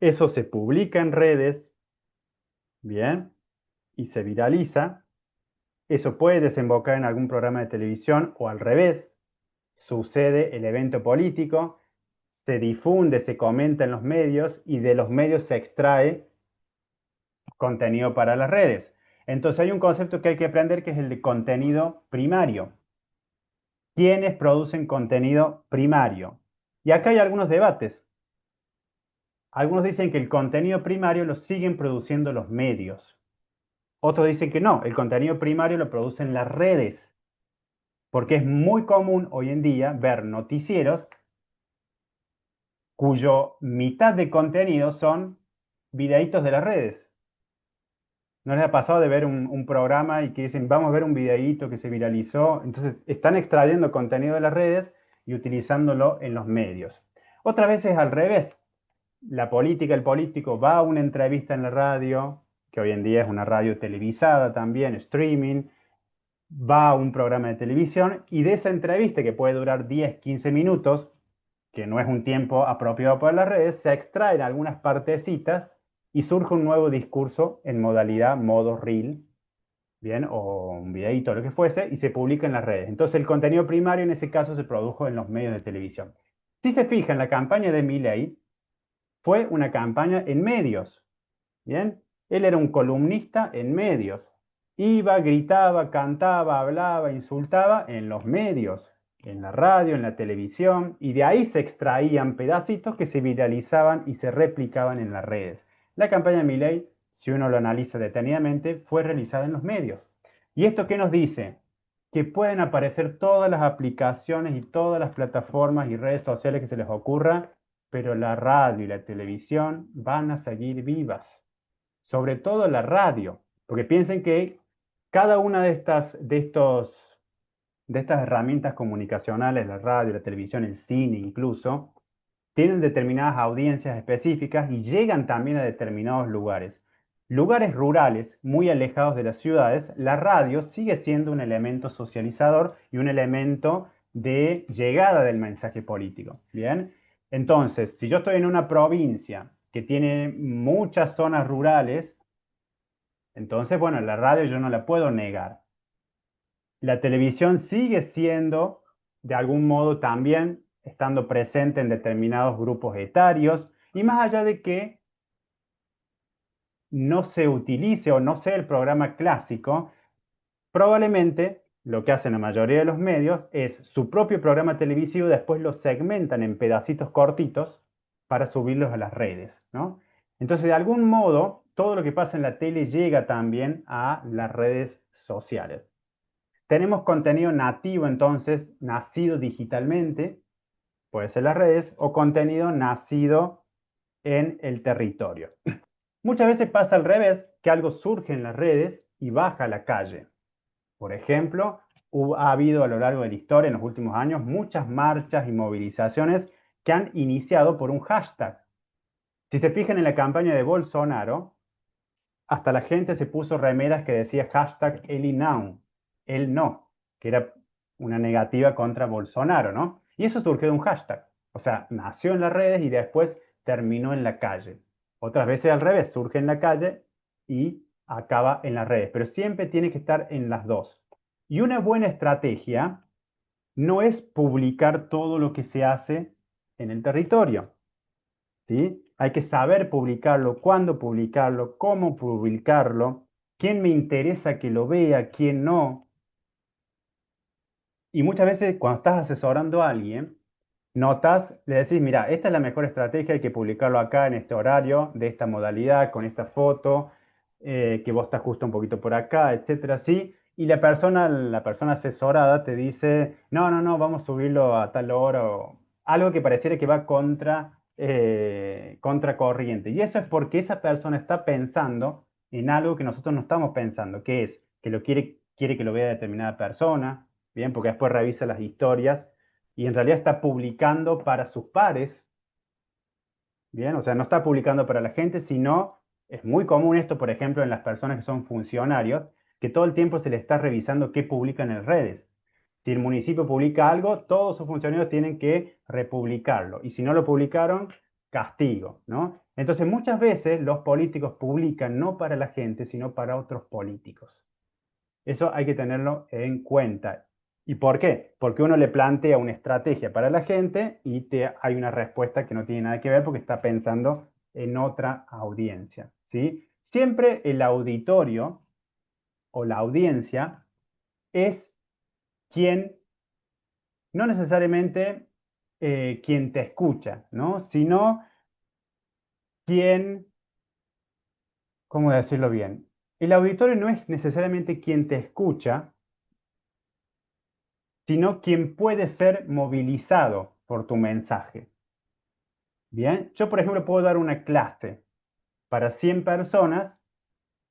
Eso se publica en redes, bien, y se viraliza. Eso puede desembocar en algún programa de televisión o al revés. Sucede el evento político, se difunde, se comenta en los medios y de los medios se extrae contenido para las redes. Entonces hay un concepto que hay que aprender que es el de contenido primario. ¿Quiénes producen contenido primario? Y acá hay algunos debates. Algunos dicen que el contenido primario lo siguen produciendo los medios. Otros dicen que no, el contenido primario lo producen las redes. Porque es muy común hoy en día ver noticieros cuyo mitad de contenido son videitos de las redes. ¿No les ha pasado de ver un programa y que dicen, vamos a ver un videíto que se viralizó? Entonces, están extrayendo contenido de las redes y utilizándolo en los medios. Otras veces al revés. La política, el político va a una entrevista en la radio, que hoy en día es una radio televisada también, streaming, va a un programa de televisión y de esa entrevista que puede durar 10, 15 minutos, que no es un tiempo apropiado para las redes, se extraen algunas partecitas y surge un nuevo discurso en modalidad modo reel, bien, o un videíto, lo que fuese, y se publica en las redes. Entonces el contenido primario en ese caso se produjo en los medios de televisión. Si se fijan, la campaña de Milei fue una campaña en medios, bien. Él era un columnista en medios. Iba, gritaba, cantaba, hablaba, insultaba en los medios, en la radio, en la televisión, y de ahí se extraían pedacitos que se viralizaban y se replicaban en las redes. La campaña de Milei, si uno lo analiza detenidamente, fue realizada en los medios. ¿Y esto qué nos dice? Que pueden aparecer todas las aplicaciones y todas las plataformas y redes sociales que se les ocurra, pero la radio y la televisión van a seguir vivas, sobre todo la radio, porque piensen que cada una de estas herramientas comunicacionales, la radio, la televisión, el cine incluso, tienen determinadas audiencias específicas y llegan también a determinados lugares. Lugares rurales, muy alejados de las ciudades, la radio sigue siendo un elemento socializador y un elemento de llegada del mensaje político. Bien, entonces, si yo estoy en una provincia que tiene muchas zonas rurales, entonces, bueno, la radio yo no la puedo negar. La televisión sigue siendo, de algún modo, también estando presente en determinados grupos etarios, y más allá de que no se utilice o no sea el programa clásico, probablemente lo que hacen la mayoría de los medios es su propio programa televisivo, después lo segmentan en pedacitos cortitos para subirlos a las redes, ¿no? Entonces, de algún modo, todo lo que pasa en la tele llega también a las redes sociales. Tenemos contenido nativo, entonces, nacido digitalmente, puede ser las redes, o contenido nacido en el territorio. Muchas veces pasa al revés, que algo surge en las redes y baja a la calle. Por ejemplo, ha habido a lo largo de la historia, en los últimos años, muchas marchas y movilizaciones que han iniciado por un hashtag. Si se fijan en la campaña de Bolsonaro, hasta la gente se puso remeras que decía hashtag #EliNow, él no, que era una negativa contra Bolsonaro, ¿no? Y eso surgió de un hashtag. O sea, nació en las redes y después terminó en la calle. Otras veces al revés, surge en la calle y acaba en las redes, pero siempre tiene que estar en las dos. Y una buena estrategia no es publicar todo lo que se hace en el territorio, ¿sí? Hay que saber publicarlo, cuándo publicarlo, cómo publicarlo, quién me interesa que lo vea, quién no. Y muchas veces cuando estás asesorando a alguien, notas, le decís, mira, esta es la mejor estrategia, hay que publicarlo acá en este horario, de esta modalidad, con esta foto, que vos estás justo un poquito por acá, etcétera, ¿sí? Y la persona asesorada te dice, no, no, no, vamos a subirlo a tal hora, o algo que pareciera que va contra corriente. Y eso es porque esa persona está pensando en algo que nosotros no estamos pensando, que es que quiere que lo vea determinada persona, bien, porque después revisa las historias y en realidad está publicando para sus pares, bien, o sea, no está publicando para la gente, sino es muy común esto, por ejemplo, en las personas que son funcionarios, que todo el tiempo se les está revisando qué publican en redes. Si el municipio publica algo, todos sus funcionarios tienen que republicarlo. Y si no lo publicaron, castigo, ¿no? Entonces, muchas veces los políticos publican no para la gente, sino para otros políticos. Eso hay que tenerlo en cuenta. ¿Y por qué? Porque uno le plantea una estrategia para la gente y hay una respuesta que no tiene nada que ver porque está pensando en otra audiencia, ¿sí? Siempre el auditorio o la audiencia es quien, no necesariamente quien te escucha, ¿no? Sino quien, ¿cómo decirlo bien? El auditorio no es necesariamente quien te escucha, sino quien puede ser movilizado por tu mensaje. Bien, yo por ejemplo puedo dar una clase para 100 personas,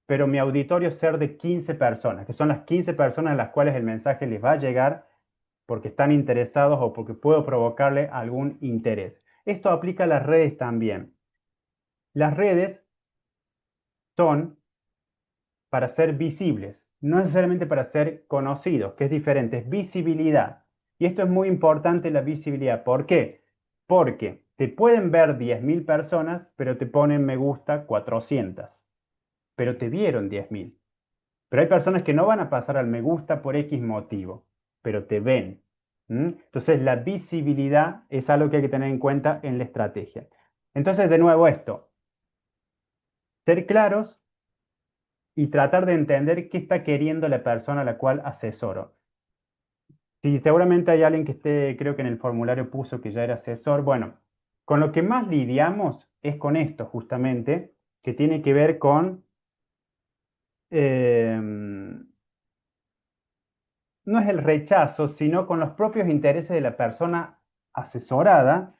pero mi auditorio ser de 15 personas, que son las 15 personas a las cuales el mensaje les va a llegar porque están interesados o porque puedo provocarle algún interés. Esto aplica a las redes también. Las redes son para ser visibles. no necesariamente para ser conocidos, que es diferente, es visibilidad. Y esto es muy importante, la visibilidad. ¿Por qué? Porque te pueden ver 10.000 personas, pero te ponen me gusta 400, pero te vieron 10.000. Pero hay personas que no van a pasar al me gusta por X motivo, pero te ven. Entonces la visibilidad es algo que hay que tener en cuenta en la estrategia. Entonces, de nuevo esto, ser claros y tratar de entender qué está queriendo la persona a la cual asesoro. Si seguramente hay alguien que esté, creo que en el formulario puso que ya era asesor, bueno, con lo que más lidiamos es con esto justamente, que tiene que ver con no es el rechazo, sino con los propios intereses de la persona asesorada,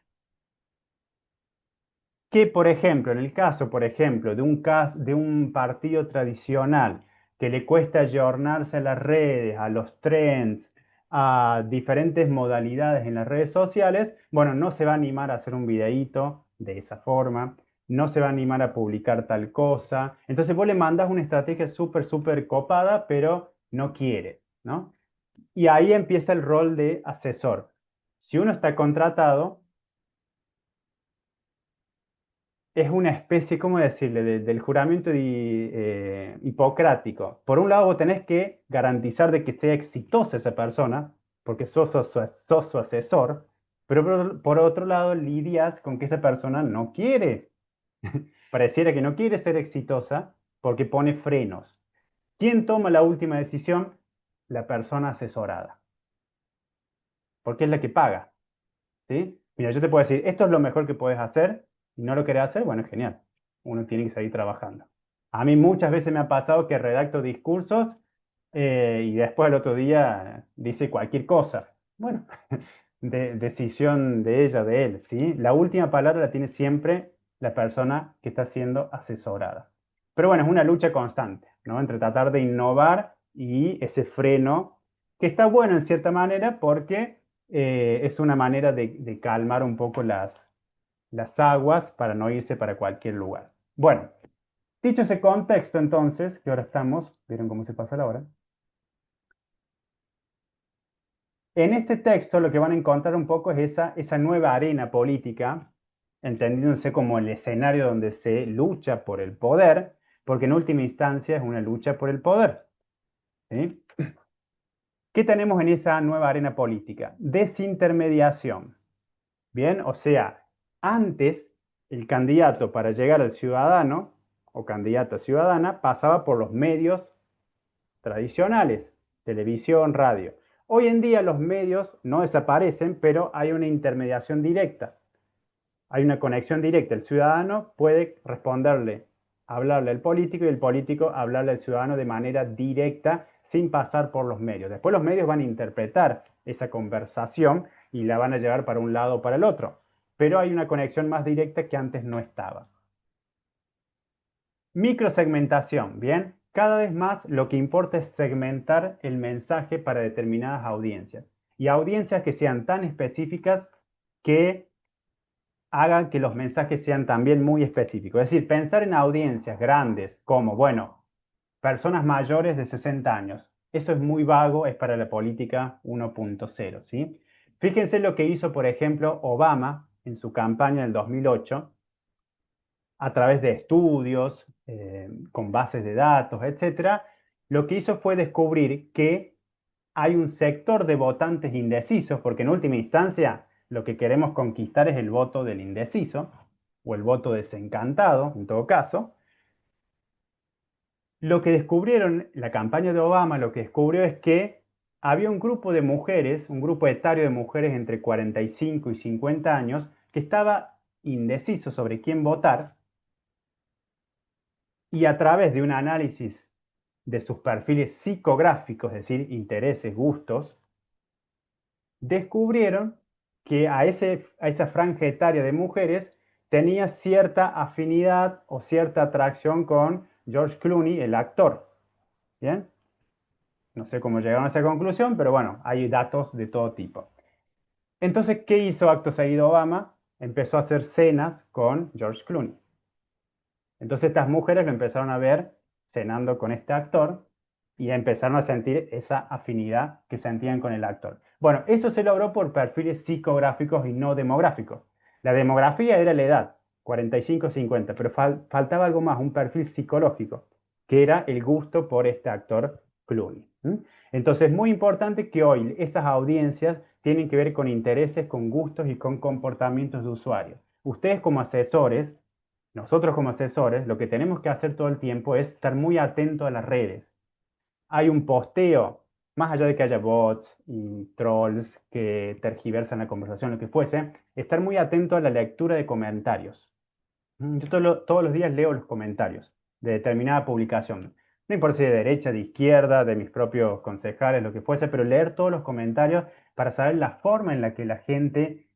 que por ejemplo, en el caso, por ejemplo, de un partido tradicional que le cuesta ayornarse a las redes, a los trends, a diferentes modalidades en las redes sociales, bueno, no se va a animar a hacer un videíto de esa forma, no se va a animar a publicar tal cosa. Entonces vos le mandas una estrategia súper, súper copada, pero no quiere, ¿no? Y ahí empieza el rol de asesor. Si uno está contratado, es una especie, ¿cómo decirle?, del juramento hipocrático. Por un lado, vos tenés que garantizar de que sea exitosa esa persona, porque sos su asesor, pero por otro lado, lidias con que esa persona no quiere, pareciera que no quiere ser exitosa porque pone frenos. ¿Quién toma la última decisión? La persona asesorada, porque es la que paga. ¿Sí? Mira, yo te puedo decir, esto es lo mejor que puedes hacer y no lo querés hacer, bueno, es genial. Uno tiene que seguir trabajando. A mí muchas veces me ha pasado que redacto discursos y después el otro día dice cualquier cosa. Bueno, decisión de ella, de él, ¿sí? La última palabra la tiene siempre la persona que está siendo asesorada. Pero bueno, es una lucha constante, ¿no? Entre tratar de innovar y ese freno, que está bueno en cierta manera porque es una manera de calmar un poco las aguas para no irse para cualquier lugar. Bueno, dicho ese contexto entonces, que ahora estamos, ¿vieron cómo se pasa la hora? En este texto lo que van a encontrar un poco es esa nueva arena política, entendiéndose como el escenario donde se lucha por el poder, porque en última instancia es una lucha por el poder. ¿Sí? ¿Qué tenemos en esa nueva arena política? Desintermediación. Bien, o sea, antes el candidato para llegar al ciudadano o candidata ciudadana pasaba por los medios tradicionales, televisión, radio. Hoy en día los medios no desaparecen, pero hay una intermediación directa. Hay una conexión directa. El ciudadano puede responderle, hablarle al político y el político hablarle al ciudadano de manera directa sin pasar por los medios. Después los medios van a interpretar esa conversación y la van a llevar para un lado o para el otro. Pero hay una conexión más directa que antes no estaba. Microsegmentación, ¿bien? Cada vez más lo que importa es segmentar el mensaje para determinadas audiencias. Y audiencias que sean tan específicas que hagan que los mensajes sean también muy específicos. Es decir, pensar en audiencias grandes como, bueno, personas mayores de 60 años. Eso es muy vago, es para la política 1.0, ¿sí? Fíjense lo que hizo, por ejemplo, Obama en su campaña en el 2008 a través de estudios, con bases de datos, etcétera. Lo que hizo fue descubrir que hay un sector de votantes indecisos, porque en última instancia lo que queremos conquistar es el voto del indeciso, o el voto desencantado, en todo caso. Lo que descubrieron, la campaña de Obama lo que descubrió es que había un grupo de mujeres, un grupo etario de mujeres entre 45 y 50 años, que estaba indeciso sobre quién votar, y a través de un análisis de sus perfiles psicográficos, es decir, intereses, gustos, descubrieron que a esa franja etaria de mujeres tenía cierta afinidad o cierta atracción con George Clooney, el actor. ¿Bien? No sé cómo llegaron a esa conclusión, pero bueno, hay datos de todo tipo. Entonces, ¿qué hizo acto seguido Obama? Empezó a hacer cenas con George Clooney. Entonces estas mujeres lo empezaron a ver cenando con este actor y empezaron a sentir esa afinidad que sentían con el actor. Bueno, eso se logró por perfiles psicográficos y no demográficos. La demografía era la edad, 45-50, pero faltaba algo más, un perfil psicológico, que era el gusto por este actor Clooney. Entonces, muy importante que hoy esas audiencias tienen que ver con intereses, con gustos y con comportamientos de usuarios. Ustedes como asesores, nosotros como asesores, lo que tenemos que hacer todo el tiempo es estar muy atentos a las redes. Hay un posteo, más allá de que haya bots y trolls que tergiversan la conversación, lo que fuese, estar muy atento a la lectura de comentarios. Yo todos los días leo los comentarios de determinada publicación. No importa si de derecha, de izquierda, de mis propios concejales, lo que fuese, pero leer todos los comentarios para saber la forma en la que la gente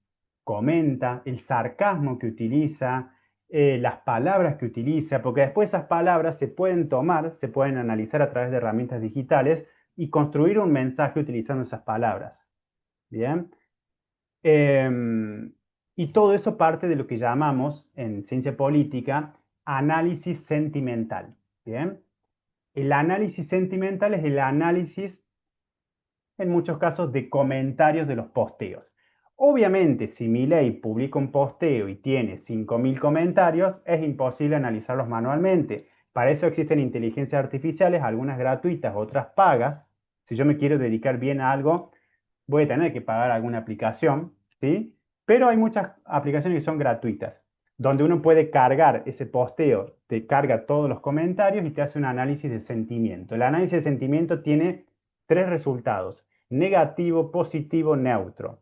comenta, el sarcasmo que utiliza, las palabras que utiliza, porque después esas palabras se pueden tomar, se pueden analizar a través de herramientas digitales y construir un mensaje utilizando esas palabras. Bien. Y todo eso parte de lo que llamamos en ciencia política análisis sentimental. Bien. El análisis sentimental es el análisis, en muchos casos, de comentarios de los posteos. Obviamente, si Milei publica un posteo y tiene 5.000 comentarios, es imposible analizarlos manualmente. Para eso existen inteligencias artificiales, algunas gratuitas, otras pagas. Si yo me quiero dedicar bien a algo, voy a tener que pagar alguna aplicación, ¿sí? Pero hay muchas aplicaciones que son gratuitas, donde uno puede cargar ese posteo, te carga todos los comentarios y te hace un análisis de sentimiento. El análisis de sentimiento tiene 3 resultados: negativo, positivo, neutro.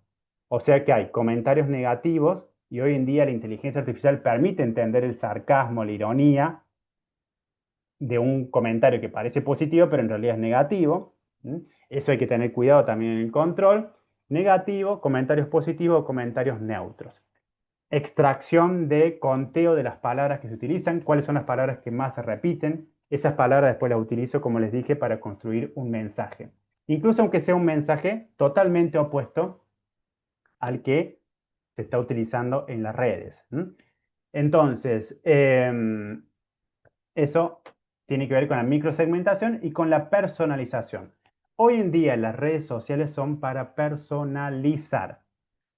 O sea que hay comentarios negativos y hoy en día la inteligencia artificial permite entender el sarcasmo, la ironía de un comentario que parece positivo, pero en realidad es negativo. Eso hay que tener cuidado también en el control. Negativo, comentarios positivos, comentarios neutros. Extracción de conteo de las palabras que se utilizan, cuáles son las palabras que más se repiten. Esas palabras después las utilizo, como les dije, para construir un mensaje. Incluso aunque sea un mensaje totalmente opuesto al que se está utilizando en las redes. Entonces, eso tiene que ver con la microsegmentación y con la personalización. Hoy en día las redes sociales son para personalizar.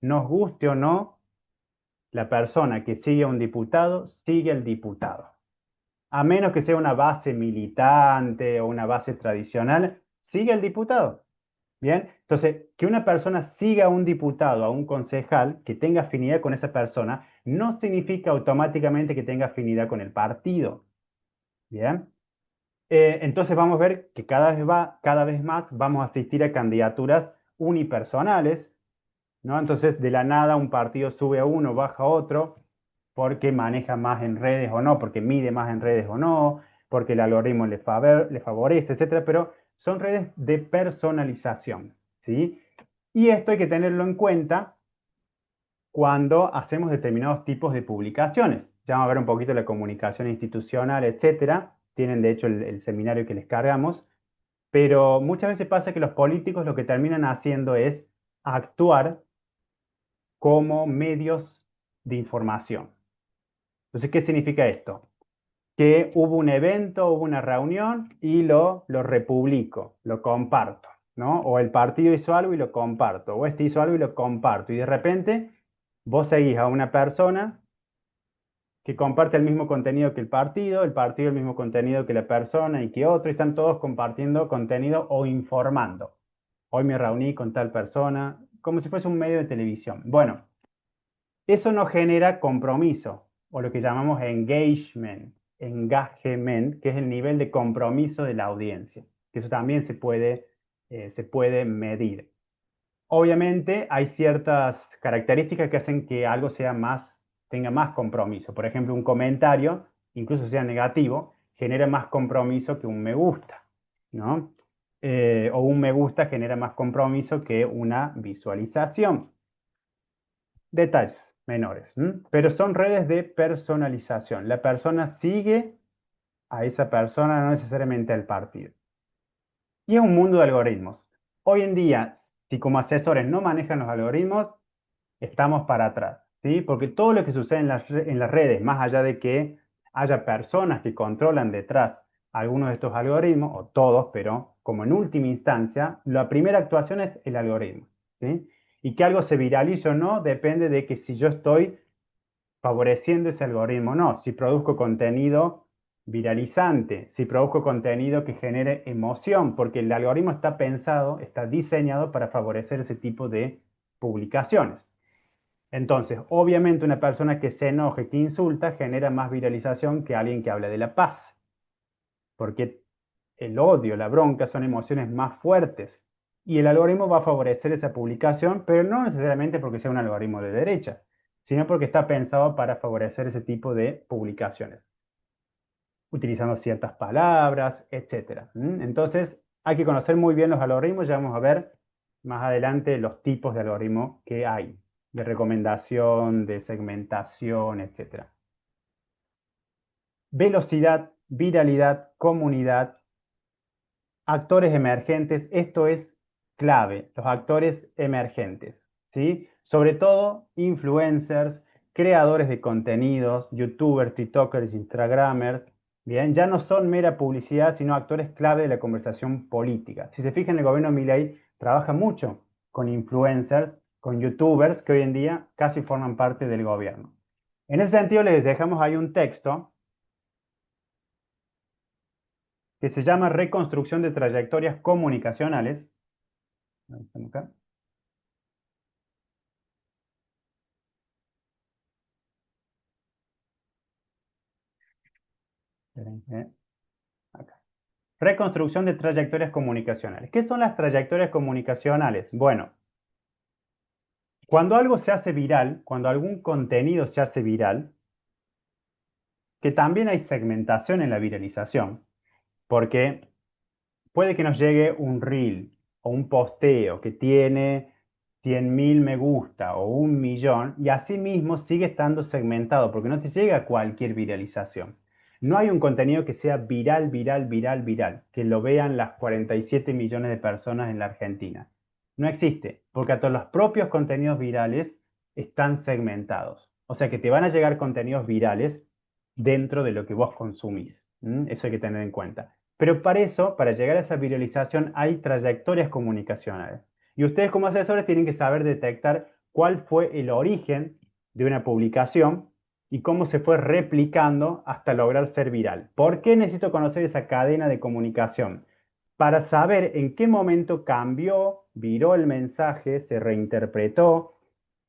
Nos guste o no, la persona que sigue a un diputado sigue al diputado. A menos que sea una base militante o una base tradicional, sigue al diputado. Bien, entonces, que una persona siga a un diputado, a un concejal, que tenga afinidad con esa persona, no significa automáticamente que tenga afinidad con el partido. Bien. Entonces vamos a ver que cada vez más vamos a asistir a candidaturas unipersonales, ¿no? Entonces de la nada un partido sube a uno, baja a otro, porque maneja más en redes o no, porque mide más en redes o no, porque el algoritmo le favorece, etcétera, pero son redes de personalización, ¿sí? Y esto hay que tenerlo en cuenta cuando hacemos determinados tipos de publicaciones. Ya vamos a ver un poquito la comunicación institucional, etcétera. Tienen de hecho el seminario que les cargamos. Pero muchas veces pasa que los políticos lo que terminan haciendo es actuar como medios de información. Entonces, ¿qué significa esto? Que hubo un evento, hubo una reunión y lo republico, lo comparto, ¿no? O el partido hizo algo y lo comparto, o este hizo algo y lo comparto. Y de repente vos seguís a una persona que comparte el mismo contenido que el partido el mismo contenido que la persona y que otro, y están todos compartiendo contenido o informando. Hoy me reuní con tal persona, como si fuese un medio de televisión. Bueno, eso no genera compromiso, o lo que llamamos engagement, que es el nivel de compromiso de la audiencia, que eso también se puede medir. Obviamente hay ciertas características que hacen que algo tenga más compromiso. Por ejemplo, un comentario, incluso sea negativo, genera más compromiso que un me gusta, ¿no? O un me gusta genera más compromiso que una visualización. Detalles menores, pero son redes de personalización. La persona sigue a esa persona, no necesariamente al partido. Y es un mundo de algoritmos. Hoy en día, si como asesores no manejan los algoritmos, estamos para atrás, ¿sí? Porque todo lo que sucede en las redes, más allá de que haya personas que controlan detrás algunos de estos algoritmos, o todos, pero como en última instancia, la primera actuación es el algoritmo, ¿sí? Y que algo se viralice o no depende de que si yo estoy favoreciendo ese algoritmo o no, si produzco contenido viralizante, si produzco contenido que genere emoción, porque el algoritmo está pensado, está diseñado para favorecer ese tipo de publicaciones. Entonces, obviamente una persona que se enoje, que insulta, genera más viralización que alguien que habla de la paz, porque el odio, la bronca son emociones más fuertes. Y el algoritmo va a favorecer esa publicación, pero no necesariamente porque sea un algoritmo de derecha, sino porque está pensado para favorecer ese tipo de publicaciones, utilizando ciertas palabras, etc. Entonces, hay que conocer muy bien los algoritmos. Ya vamos a ver más adelante los tipos de algoritmos que hay, de recomendación, de segmentación, etc. Velocidad, viralidad, comunidad, actores emergentes, esto es clave, los actores emergentes, ¿sí? Sobre todo influencers, creadores de contenidos, youtubers, tiktokers, instagramers, bien, ya no son mera publicidad, sino actores clave de la conversación política. Si se fijan, el gobierno de Milei trabaja mucho con influencers, con youtubers que hoy en día casi forman parte del gobierno. En ese sentido, les dejamos ahí un texto que se llama Reconstrucción de trayectorias comunicacionales. Ahí estamos acá. Espérenme, acá. Reconstrucción de trayectorias comunicacionales. ¿Qué son las trayectorias comunicacionales? Bueno, cuando algo se hace viral, cuando algún contenido se hace viral, que también hay segmentación en la viralización, porque puede que nos llegue un reel o un posteo que tiene 100.000 me gusta o 1.000.000 y asimismo sigue estando segmentado porque no te llega cualquier viralización. No hay un contenido que sea viral, viral, viral, viral, que lo vean las 47 millones de personas en la Argentina. No existe, porque hasta los propios contenidos virales están segmentados. O sea que te van a llegar contenidos virales dentro de lo que vos consumís. Eso hay que tener en cuenta. Pero para eso, para llegar a esa viralización, hay trayectorias comunicacionales. Y ustedes como asesores tienen que saber detectar cuál fue el origen de una publicación y cómo se fue replicando hasta lograr ser viral. ¿Por qué necesito conocer esa cadena de comunicación? Para saber en qué momento cambió, viró el mensaje, se reinterpretó,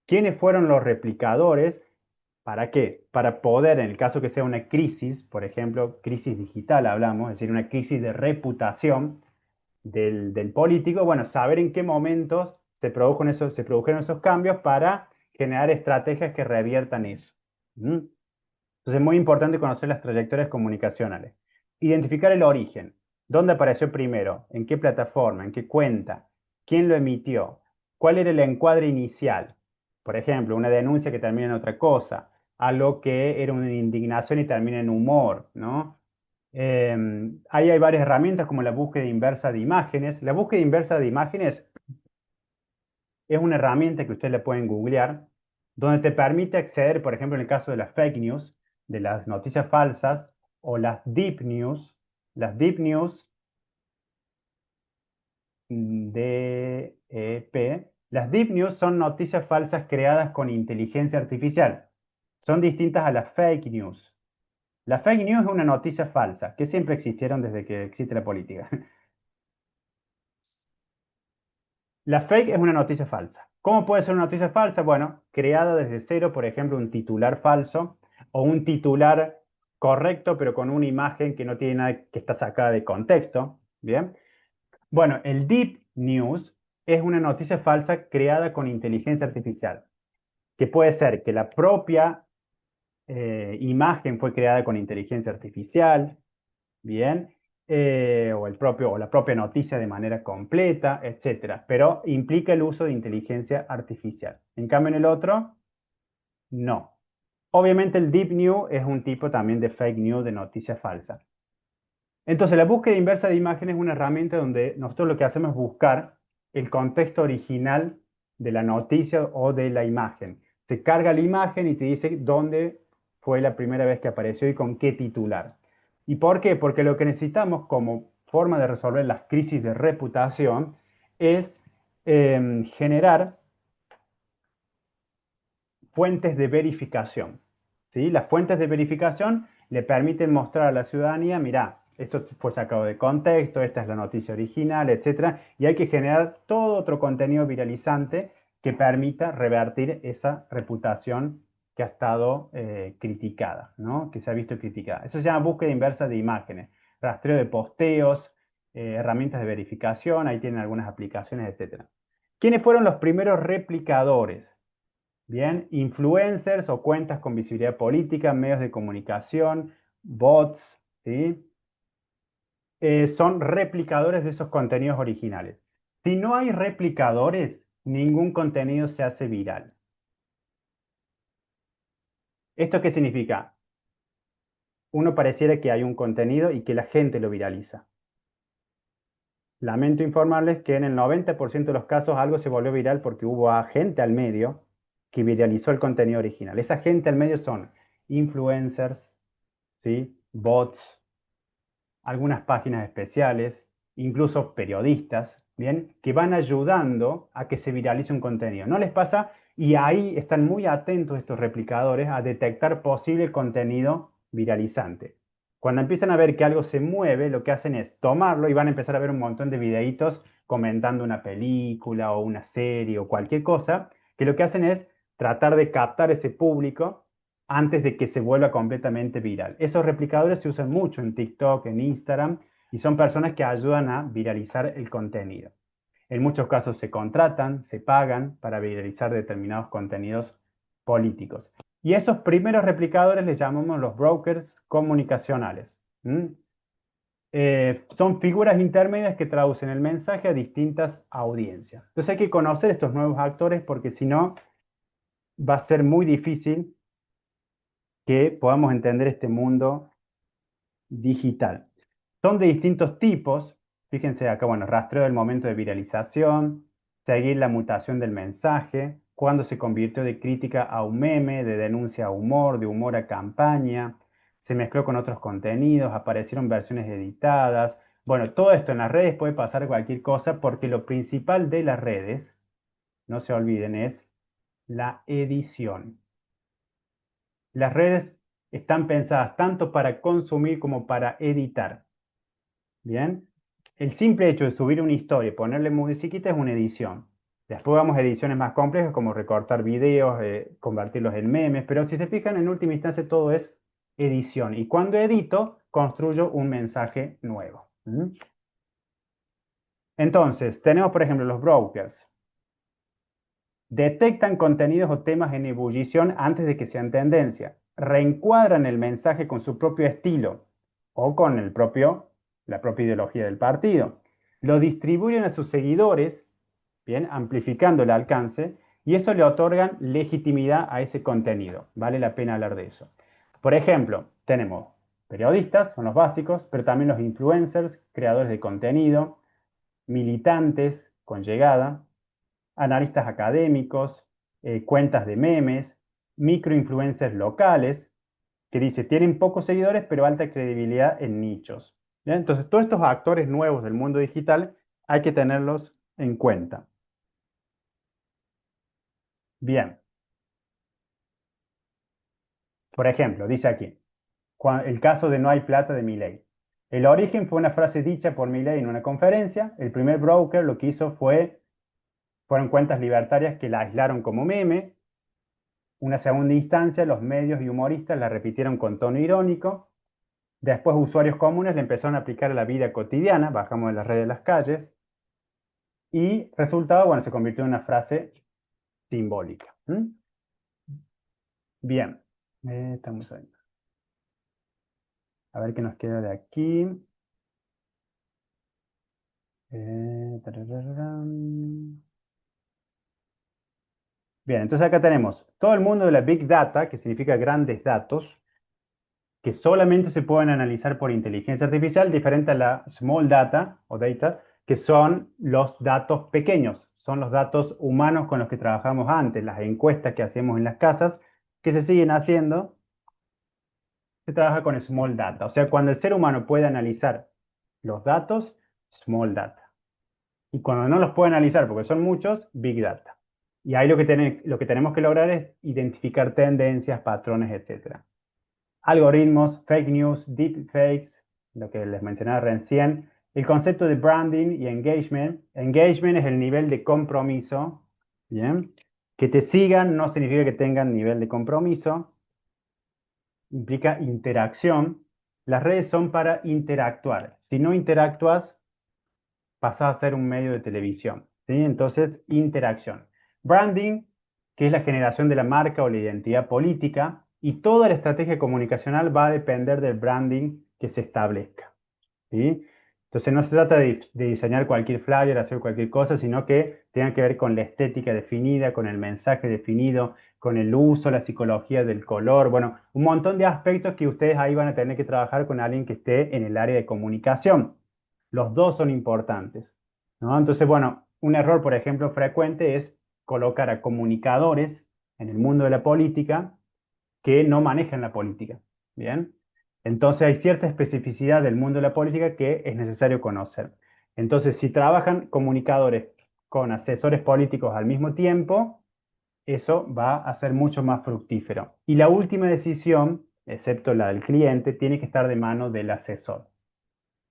quiénes fueron los replicadores. ¿Para qué? Para poder, en el caso que sea una crisis, por ejemplo, crisis digital hablamos, es decir, una crisis de reputación del político, bueno, saber en qué momentos se produjeron esos cambios para generar estrategias que reviertan eso. ¿Mm? Entonces es muy importante conocer las trayectorias comunicacionales. Identificar el origen. ¿Dónde apareció primero? ¿En qué plataforma? ¿En qué cuenta? ¿Quién lo emitió? ¿Cuál era el encuadre inicial? Por ejemplo, una denuncia que termina en otra cosa. Algo que era una indignación y termina en humor, ¿no? Ahí hay varias herramientas como la búsqueda inversa de imágenes. La búsqueda inversa de imágenes es una herramienta que ustedes le pueden googlear, donde te permite acceder, por ejemplo, en el caso de las fake news, de las noticias falsas o las deep news. Las deep news, DEP, las deep news son noticias falsas creadas con inteligencia artificial. Son distintas a las fake news. La fake news es una noticia falsa, que siempre existieron desde que existe la política. La fake es una noticia falsa. ¿Cómo puede ser una noticia falsa? Bueno, creada desde cero, por ejemplo, un titular falso o un titular correcto, pero con una imagen que no tiene nada, que está sacada de contexto. Bien. Bueno, el deep news es una noticia falsa creada con inteligencia artificial, que puede ser que la propia imagen fue creada con inteligencia artificial, bien, o la propia noticia de manera completa, etcétera, pero implica el uso de inteligencia artificial. En cambio, en el otro, no. Obviamente el deep news es un tipo también de fake news, de noticia falsa. Entonces, la búsqueda inversa de imágenes es una herramienta donde nosotros lo que hacemos es buscar el contexto original de la noticia o de la imagen. Se carga la imagen y te dice dónde fue la primera vez que apareció y con qué titular. ¿Y por qué? Porque lo que necesitamos como forma de resolver las crisis de reputación es generar fuentes de verificación. ¿Sí? Las fuentes de verificación le permiten mostrar a la ciudadanía, mira, esto fue sacado de contexto, esta es la noticia original, etcétera, y hay que generar todo otro contenido viralizante que permita revertir esa reputación que ha estado criticada, ¿no? Que se ha visto criticada. Eso se llama búsqueda inversa de imágenes, rastreo de posteos, herramientas de verificación, ahí tienen algunas aplicaciones, etcétera. ¿Quiénes fueron los primeros replicadores? Bien, influencers o cuentas con visibilidad política, medios de comunicación, bots, ¿sí? Son replicadores de esos contenidos originales. Si no hay replicadores, ningún contenido se hace viral. ¿Esto qué significa? Uno pareciera que hay un contenido y que la gente lo viraliza. Lamento informarles que en el 90% de los casos algo se volvió viral porque hubo gente al medio que viralizó el contenido original. Esa gente al medio son influencers, ¿sí? Bots, algunas páginas especiales, incluso periodistas, ¿bien? Que van ayudando a que se viralice un contenido. ¿No les pasa? Y ahí están muy atentos estos replicadores a detectar posible contenido viralizante. Cuando empiezan a ver que algo se mueve, lo que hacen es tomarlo y van a empezar a ver un montón de videitos comentando una película o una serie o cualquier cosa, que lo que hacen es tratar de captar ese público antes de que se vuelva completamente viral. Esos replicadores se usan mucho en TikTok, en Instagram, y son personas que ayudan a viralizar el contenido. En muchos casos se contratan, se pagan para viralizar determinados contenidos políticos. Y esos primeros replicadores les llamamos los brokers comunicacionales. Son figuras intermedias que traducen el mensaje a distintas audiencias. Entonces hay que conocer estos nuevos actores porque si no va a ser muy difícil que podamos entender este mundo digital. Son de distintos tipos. Fíjense acá, bueno, rastreo del momento de viralización, seguir la mutación del mensaje, cuando se convirtió de crítica a un meme, de denuncia a humor, de humor a campaña, se mezcló con otros contenidos, aparecieron versiones editadas. Bueno, todo esto en las redes puede pasar cualquier cosa porque lo principal de las redes, no se olviden, es la edición. Las redes están pensadas tanto para consumir como para editar. Bien, el simple hecho de subir una historia y ponerle musiquita es una edición. Después vamos a ediciones más complejas como recortar videos, convertirlos en memes, pero si se fijan, en última instancia todo es edición. Y cuando edito, construyo un mensaje nuevo. Entonces, tenemos por ejemplo los brokers. Detectan contenidos o temas en ebullición antes de que sean tendencia. Reencuadran el mensaje con su propio estilo o con la propia ideología del partido. Lo distribuyen a sus seguidores, bien, amplificando el alcance, y eso le otorgan legitimidad a ese contenido. Vale la pena hablar de eso. Por ejemplo, tenemos periodistas, son los básicos, pero también los influencers, creadores de contenido, militantes con llegada, analistas académicos, cuentas de memes, microinfluencers locales, que dice, tienen pocos seguidores pero alta credibilidad en nichos. ¿Ya? Entonces, todos estos actores nuevos del mundo digital hay que tenerlos en cuenta. Bien, por ejemplo, dice aquí, el caso de No hay plata de Milei. El origen fue una frase dicha por Milei en una conferencia. El primer broker lo que hizo fueron cuentas libertarias que la aislaron como meme. Una segunda instancia, los medios y humoristas la repitieron con tono irónico. Después usuarios comunes le empezaron a aplicar a la vida cotidiana, bajamos de las redes de las calles. Y resultado, bueno, se convirtió en una frase simbólica. Bien, estamos ahí. A ver qué nos queda de aquí. Tarararán. Bien, entonces acá tenemos todo el mundo de la Big Data, que significa grandes datos, que solamente se pueden analizar por inteligencia artificial, diferente a la Small Data o Data, que son los datos pequeños, son los datos humanos con los que trabajamos antes, las encuestas que hacíamos en las casas, que se siguen haciendo, se trabaja con small data. O sea, cuando el ser humano puede analizar los datos, small data. Y cuando no los puede analizar, porque son muchos, big data. Y ahí lo que tenemos que lograr es identificar tendencias, patrones, etc. Algoritmos, fake news, deepfakes, lo que les mencionaba recién. El concepto de branding y engagement. Engagement es el nivel de compromiso. ¿Bien? Que te sigan no significa que tengan nivel de compromiso. Implica interacción. Las redes son para interactuar. Si no interactúas, pasas a ser un medio de televisión, ¿sí? Entonces, interacción. Branding, que es la generación de la marca o la identidad política, y toda la estrategia comunicacional va a depender del branding que se establezca, ¿sí? Entonces, no se trata de diseñar cualquier flyer, hacer cualquier cosa, sino que tenga que ver con la estética definida, con el mensaje definido, con el uso, la psicología del color, bueno, un montón de aspectos que ustedes ahí van a tener que trabajar con alguien que esté en el área de comunicación. Los dos son importantes, ¿no? Entonces, bueno, un error, por ejemplo, frecuente es colocar a comunicadores en el mundo de la política que no manejan la política, ¿bien? Entonces hay cierta especificidad del mundo de la política que es necesario conocer. Entonces, si trabajan comunicadores con asesores políticos al mismo tiempo, eso va a ser mucho más fructífero. Y la última decisión, excepto la del cliente, tiene que estar de mano del asesor.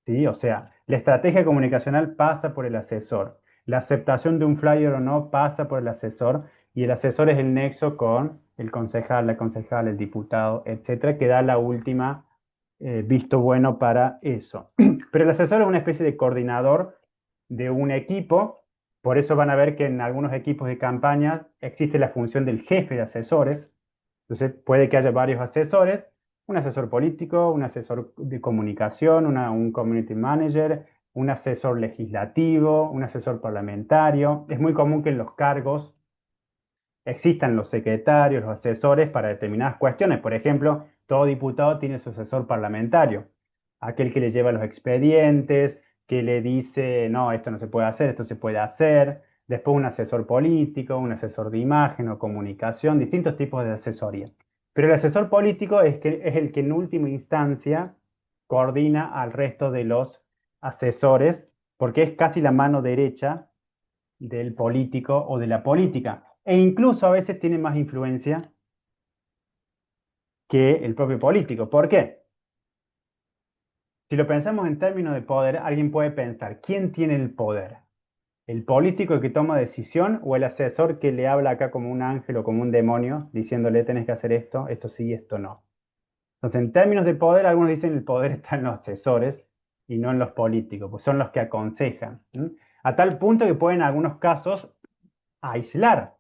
¿Sí? O sea, la estrategia comunicacional pasa por el asesor. La aceptación de un flyer o no pasa por el asesor y el asesor es el nexo con el concejal, la concejal, el diputado, etcétera, que da la última visto bueno para eso. Pero el asesor es una especie de coordinador de un equipo, por eso van a ver que en algunos equipos de campaña existe la función del jefe de asesores. Entonces puede que haya varios asesores, un asesor político, un asesor de comunicación, un community manager, un asesor legislativo, un asesor parlamentario. Es muy común que en los cargos existan los secretarios, los asesores para determinadas cuestiones. Por ejemplo, todo diputado tiene su asesor parlamentario, aquel que le lleva los expedientes, que le dice, no, esto no se puede hacer, esto se puede hacer. Después un asesor político, un asesor de imagen o comunicación, distintos tipos de asesoría. Pero el asesor político es el que en última instancia coordina al resto de los asesores, porque es casi la mano derecha del político o de la política. E incluso a veces tiene más influencia que el propio político. ¿Por qué? Si lo pensamos en términos de poder, alguien puede pensar, ¿quién tiene el poder? ¿El político que toma decisión o el asesor que le habla acá como un ángel o como un demonio, diciéndole tenés que hacer esto sí, esto no? Entonces, en términos de poder, algunos dicen el poder está en los asesores y no en los políticos, pues son los que aconsejan. A tal punto que pueden en algunos casos aislar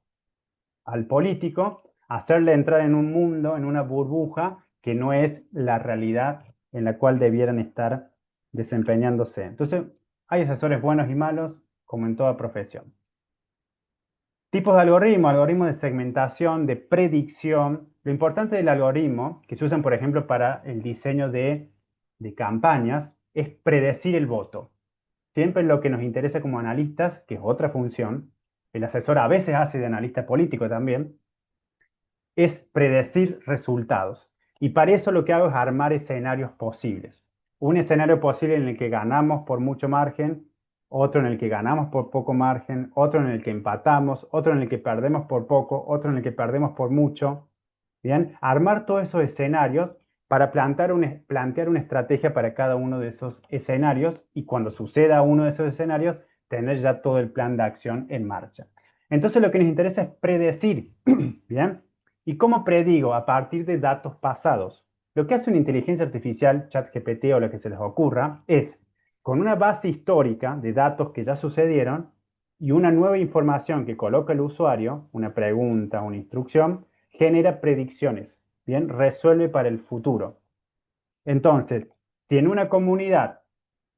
al político, hacerle entrar en un mundo, en una burbuja que no es la realidad en la cual debieran estar desempeñándose. Entonces, hay asesores buenos y malos, como en toda profesión. Tipos de algoritmos de segmentación, de predicción. Lo importante del algoritmo, que se usan, por ejemplo, para el diseño de campañas, es predecir el voto. Siempre lo que nos interesa como analistas, que es otra función, el asesor a veces hace de analista político también, es predecir resultados. Y para eso lo que hago es armar escenarios posibles. Un escenario posible en el que ganamos por mucho margen, otro en el que ganamos por poco margen, otro en el que empatamos, otro en el que perdemos por poco, otro en el que perdemos por mucho. Bien, armar todos esos escenarios para plantear una estrategia para cada uno de esos escenarios y cuando suceda uno de esos escenarios, tener ya todo el plan de acción en marcha. Entonces lo que nos interesa es predecir, ¿bien? ¿Y cómo predigo? A partir de datos pasados. Lo que hace una inteligencia artificial, ChatGPT o lo que se les ocurra, es con una base histórica de datos que ya sucedieron y una nueva información que coloca el usuario, una pregunta, una instrucción, genera predicciones, ¿bien? Resuelve para el futuro. Entonces, si en una comunidad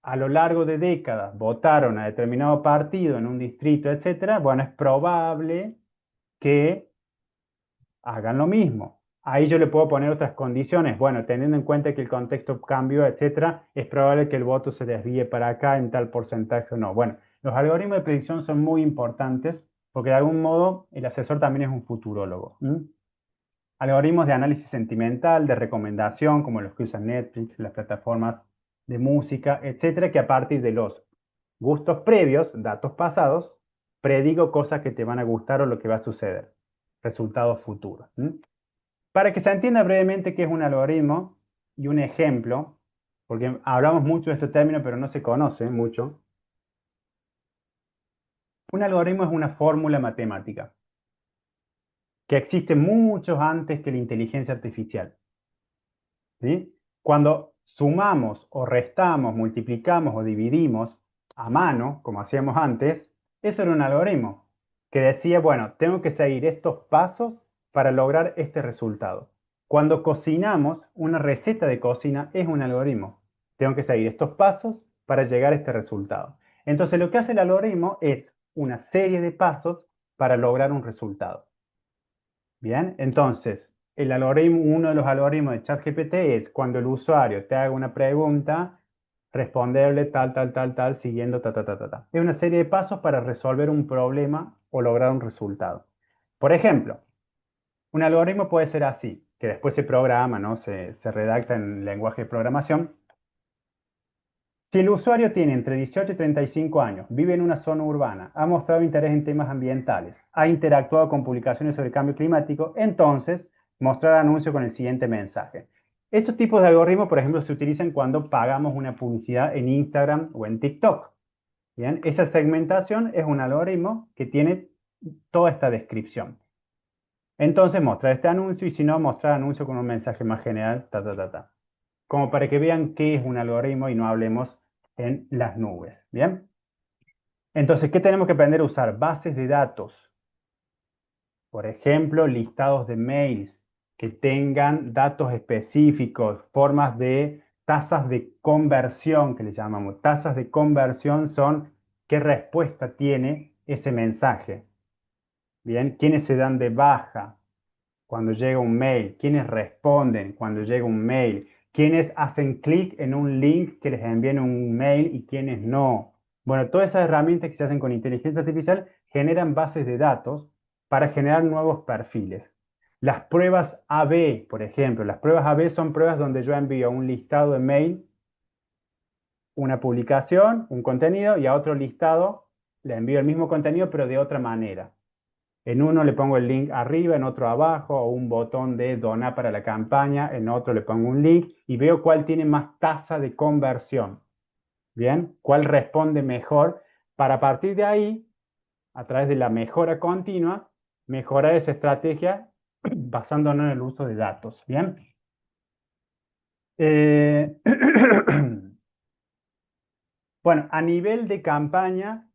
a lo largo de décadas votaron a determinado partido en un distrito, etcétera, bueno, es probable que hagan lo mismo. Ahí yo le puedo poner otras condiciones. Bueno, teniendo en cuenta que el contexto cambió, etcétera, es probable que el voto se desvíe para acá en tal porcentaje o no. Bueno, los algoritmos de predicción son muy importantes porque de algún modo el asesor también es un futurólogo. Algoritmos de análisis sentimental, de recomendación, como los que usan Netflix, las plataformas de música, etcétera, que a partir de los gustos previos, datos pasados, predigo cosas que te van a gustar o lo que va a suceder, resultados futuros. Para que se entienda brevemente qué es un algoritmo y un ejemplo, porque hablamos mucho de este término, pero no se conoce mucho. Un algoritmo es una fórmula matemática que existe mucho antes que la inteligencia artificial. ¿Sí? Cuando sumamos o restamos, multiplicamos o dividimos a mano, como hacíamos antes, eso era un algoritmo que decía, bueno, tengo que seguir estos pasos para lograr este resultado. Cuando cocinamos, una receta de cocina es un algoritmo. Tengo que seguir estos pasos para llegar a este resultado. Entonces, lo que hace el algoritmo es una serie de pasos para lograr un resultado. Bien, entonces, el algoritmo, uno de los algoritmos de ChatGPT es cuando el usuario te haga una pregunta, responderle tal, tal, tal, tal, siguiendo ta, ta, ta, ta, ta. Es una serie de pasos para resolver un problema o lograr un resultado. Por ejemplo, un algoritmo puede ser así, que después se programa, ¿no? Se redacta en lenguaje de programación. Si el usuario tiene entre 18 y 35 años, vive en una zona urbana, ha mostrado interés en temas ambientales, ha interactuado con publicaciones sobre cambio climático, entonces mostrar anuncio con el siguiente mensaje. Estos tipos de algoritmos, por ejemplo, se utilizan cuando pagamos una publicidad en Instagram o en TikTok. Bien, esa segmentación es un algoritmo que tiene toda esta descripción. Entonces, mostrar este anuncio y si no, mostrar anuncio con un mensaje más general, ta, ta, ta, ta. Como para que vean qué es un algoritmo y no hablemos en las nubes. ¿Bien? Entonces, ¿qué tenemos que aprender a usar? Bases de datos. Por ejemplo, listados de mails que tengan datos específicos, formas de tasas de conversión que le llamamos. Tasas de conversión son qué respuesta tiene ese mensaje. Bien, quiénes se dan de baja cuando llega un mail, quiénes responden cuando llega un mail, quiénes hacen clic en un link que les envían un mail y quiénes no. Bueno, todas esas herramientas que se hacen con inteligencia artificial generan bases de datos para generar nuevos perfiles. Las pruebas A/B, por ejemplo, las pruebas A/B son pruebas donde yo envío un listado de mail, una publicación, un contenido, y a otro listado le envío el mismo contenido, pero de otra manera. En uno le pongo el link arriba, en otro abajo, o un botón de donar para la campaña, en otro le pongo un link y veo cuál tiene más tasa de conversión. Bien, cuál responde mejor para a partir de ahí, a través de la mejora continua, mejorar esa estrategia basándonos en el uso de datos. Bien. Bueno, a nivel de campaña,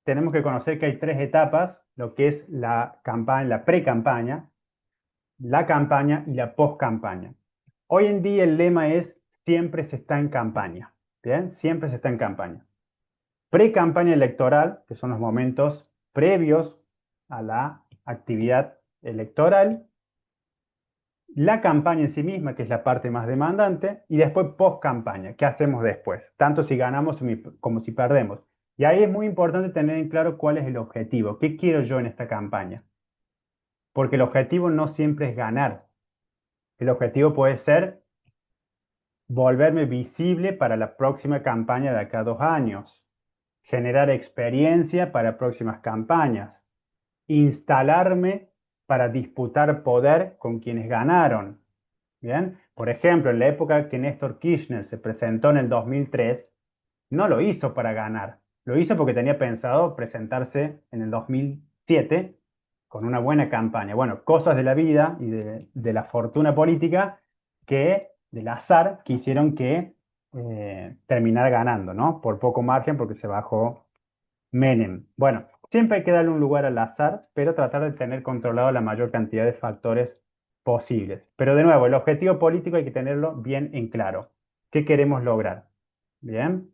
tenemos que conocer que hay tres etapas, lo que es la campaña, la pre-campaña, la campaña y la post-campaña. Hoy en día el lema es siempre se está en campaña. Bien, siempre se está en campaña. Pre-campaña electoral, que son los momentos previos a la actividad electoral. La campaña en sí misma, que es la parte más demandante, y después post-campaña, ¿qué hacemos después? Tanto si ganamos como si perdemos. Y ahí es muy importante tener en claro cuál es el objetivo, qué quiero yo en esta campaña. Porque el objetivo no siempre es ganar. El objetivo puede ser volverme visible para la próxima campaña de acá a 2 años, generar experiencia para próximas campañas, instalarme para disputar poder con quienes ganaron. ¿Bien? Por ejemplo, en la época que Néstor Kirchner se presentó en el 2003, no lo hizo para ganar, lo hizo porque tenía pensado presentarse en el 2007 con una buena campaña. Bueno, cosas de la vida y de la fortuna política que, del azar, que hicieron que terminara ganando, ¿no? Por poco margen porque se bajó Menem. Bueno, siempre hay que darle un lugar al azar, pero tratar de tener controlado la mayor cantidad de factores posibles. Pero de nuevo, el objetivo político hay que tenerlo bien en claro. ¿Qué queremos lograr? ¿Bien?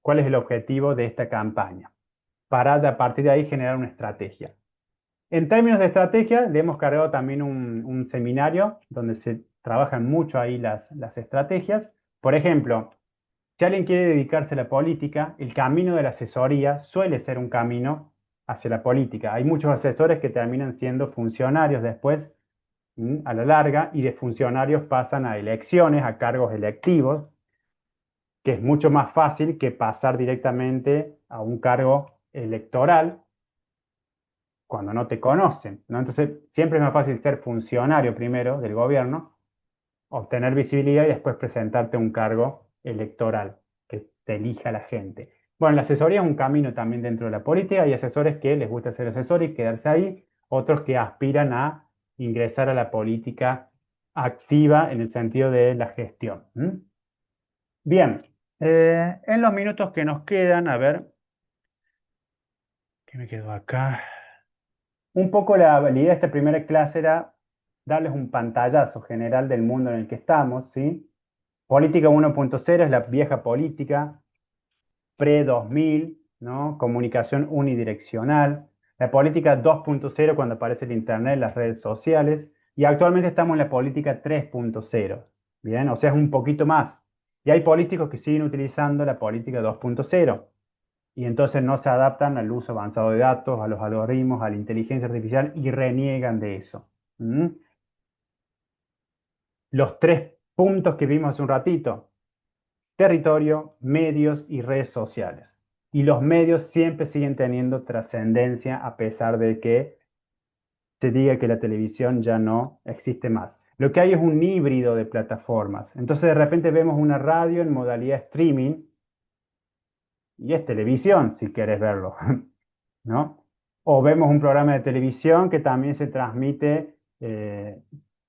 ¿Cuál es el objetivo de esta campaña? Para a partir de ahí generar una estrategia. En términos de estrategia, le hemos cargado también un seminario donde se trabajan mucho ahí las estrategias. Por ejemplo, si alguien quiere dedicarse a la política, el camino de la asesoría suele ser un camino hacia la política. Hay muchos asesores que terminan siendo funcionarios después a la larga, y de funcionarios pasan a elecciones, a cargos electivos, que es mucho más fácil que pasar directamente a un cargo electoral cuando no te conocen, ¿no? Entonces, siempre es más fácil ser funcionario primero del gobierno, obtener visibilidad y después presentarte a un cargo electoral, que te elija la gente. Bueno, la asesoría es un camino también dentro de la política. Hay asesores que les gusta ser asesores y quedarse ahí, otros que aspiran a ingresar a la política activa en el sentido de la gestión. Bien, en los minutos que nos quedan, a ver, ¿qué me quedó acá? Un poco la idea de esta primera clase era darles un pantallazo general del mundo en el que estamos, ¿sí? Política 1.0 es la vieja política, pre-2000, ¿no? Comunicación unidireccional. La política 2.0 cuando aparece el Internet, las redes sociales. Y actualmente estamos en la política 3.0, ¿bien? O sea, es un poquito más. Y hay políticos que siguen utilizando la política 2.0 y entonces no se adaptan al uso avanzado de datos, a los algoritmos, a la inteligencia artificial y reniegan de eso. ¿Mm? Los tres puntos que vimos hace un ratito: territorio, medios y redes sociales. Y los medios siempre siguen teniendo trascendencia a pesar de que se diga que la televisión ya no existe más. Lo que hay es un híbrido de plataformas. Entonces de repente vemos una radio en modalidad streaming y es televisión si quieres verlo, ¿no? O vemos un programa de televisión que también se transmite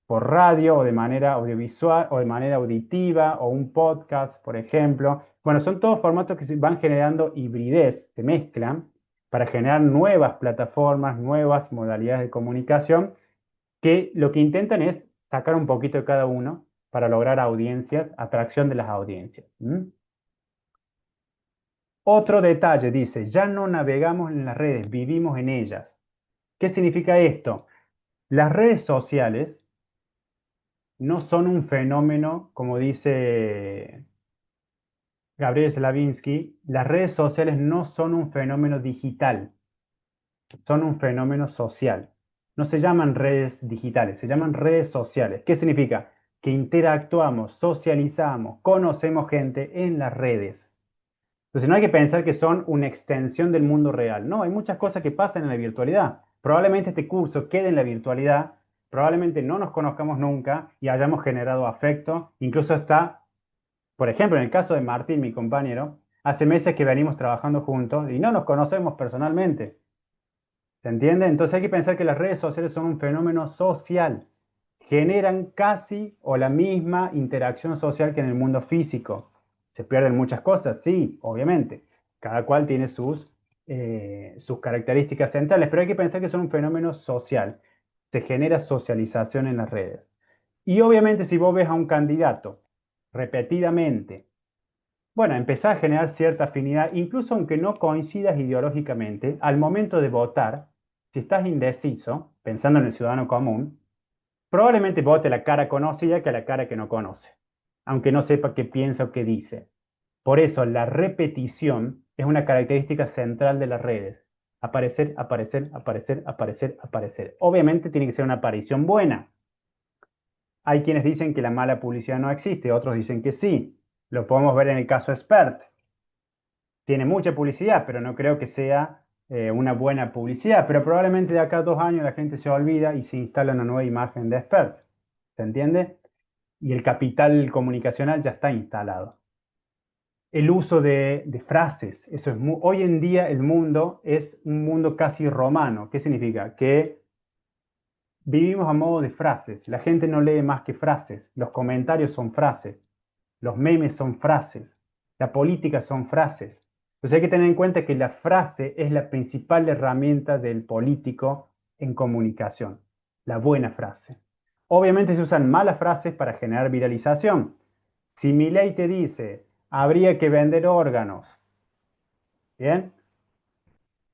por radio o de manera audiovisual o de manera auditiva o un podcast, por ejemplo. Bueno, son todos formatos que se van generando hibridez, se mezclan para generar nuevas plataformas, nuevas modalidades de comunicación que lo que intentan es sacar un poquito de cada uno para lograr audiencias, atracción de las audiencias. Otro detalle, dice, ya no navegamos en las redes, vivimos en ellas. ¿Qué significa esto? Las redes sociales no son un fenómeno, como dice Gabriel Slavinsky, las redes sociales no son un fenómeno digital, son un fenómeno social. No se llaman redes digitales, se llaman redes sociales. ¿Qué significa? Que interactuamos, socializamos, conocemos gente en las redes. Entonces no hay que pensar que son una extensión del mundo real. No, hay muchas cosas que pasan en la virtualidad. Probablemente este curso quede en la virtualidad, probablemente no nos conozcamos nunca y hayamos generado afecto. Incluso está, por ejemplo, en el caso de Martín, mi compañero, hace meses que venimos trabajando juntos y no nos conocemos personalmente. ¿Se entiende? Entonces hay que pensar que las redes sociales son un fenómeno social. Generan casi o la misma interacción social que en el mundo físico. ¿Se pierden muchas cosas? Sí, obviamente. Cada cual tiene sus características centrales, pero hay que pensar que son un fenómeno social. Se genera socialización en las redes. Y obviamente si vos ves a un candidato repetidamente, bueno, empezás a generar cierta afinidad, incluso aunque no coincidas ideológicamente, al momento de votar, si estás indeciso, pensando en el ciudadano común, probablemente vote la cara conocida que la cara que no conoce, aunque no sepa qué piensa o qué dice. Por eso la repetición es una característica central de las redes. Aparecer, aparecer, aparecer, aparecer, aparecer. Obviamente tiene que ser una aparición buena. Hay quienes dicen que la mala publicidad no existe, otros dicen que sí. Lo podemos ver en el caso Expert. Tiene mucha publicidad, pero no creo que sea una buena publicidad. Pero probablemente de acá a 2 años la gente se olvida y se instala una nueva imagen de Expert. ¿Se entiende? Y el capital comunicacional ya está instalado. El uso de frases, eso es hoy en día el mundo es un mundo casi romano. ¿Qué significa? Que vivimos a modo de frases. La gente no lee más que frases. Los comentarios son frases. Los memes son frases. La política son frases. Entonces hay que tener en cuenta que la frase es la principal herramienta del político en comunicación. La buena frase. Obviamente se usan malas frases para generar viralización. Si Milei te dice, habría que vender órganos, ¿bien?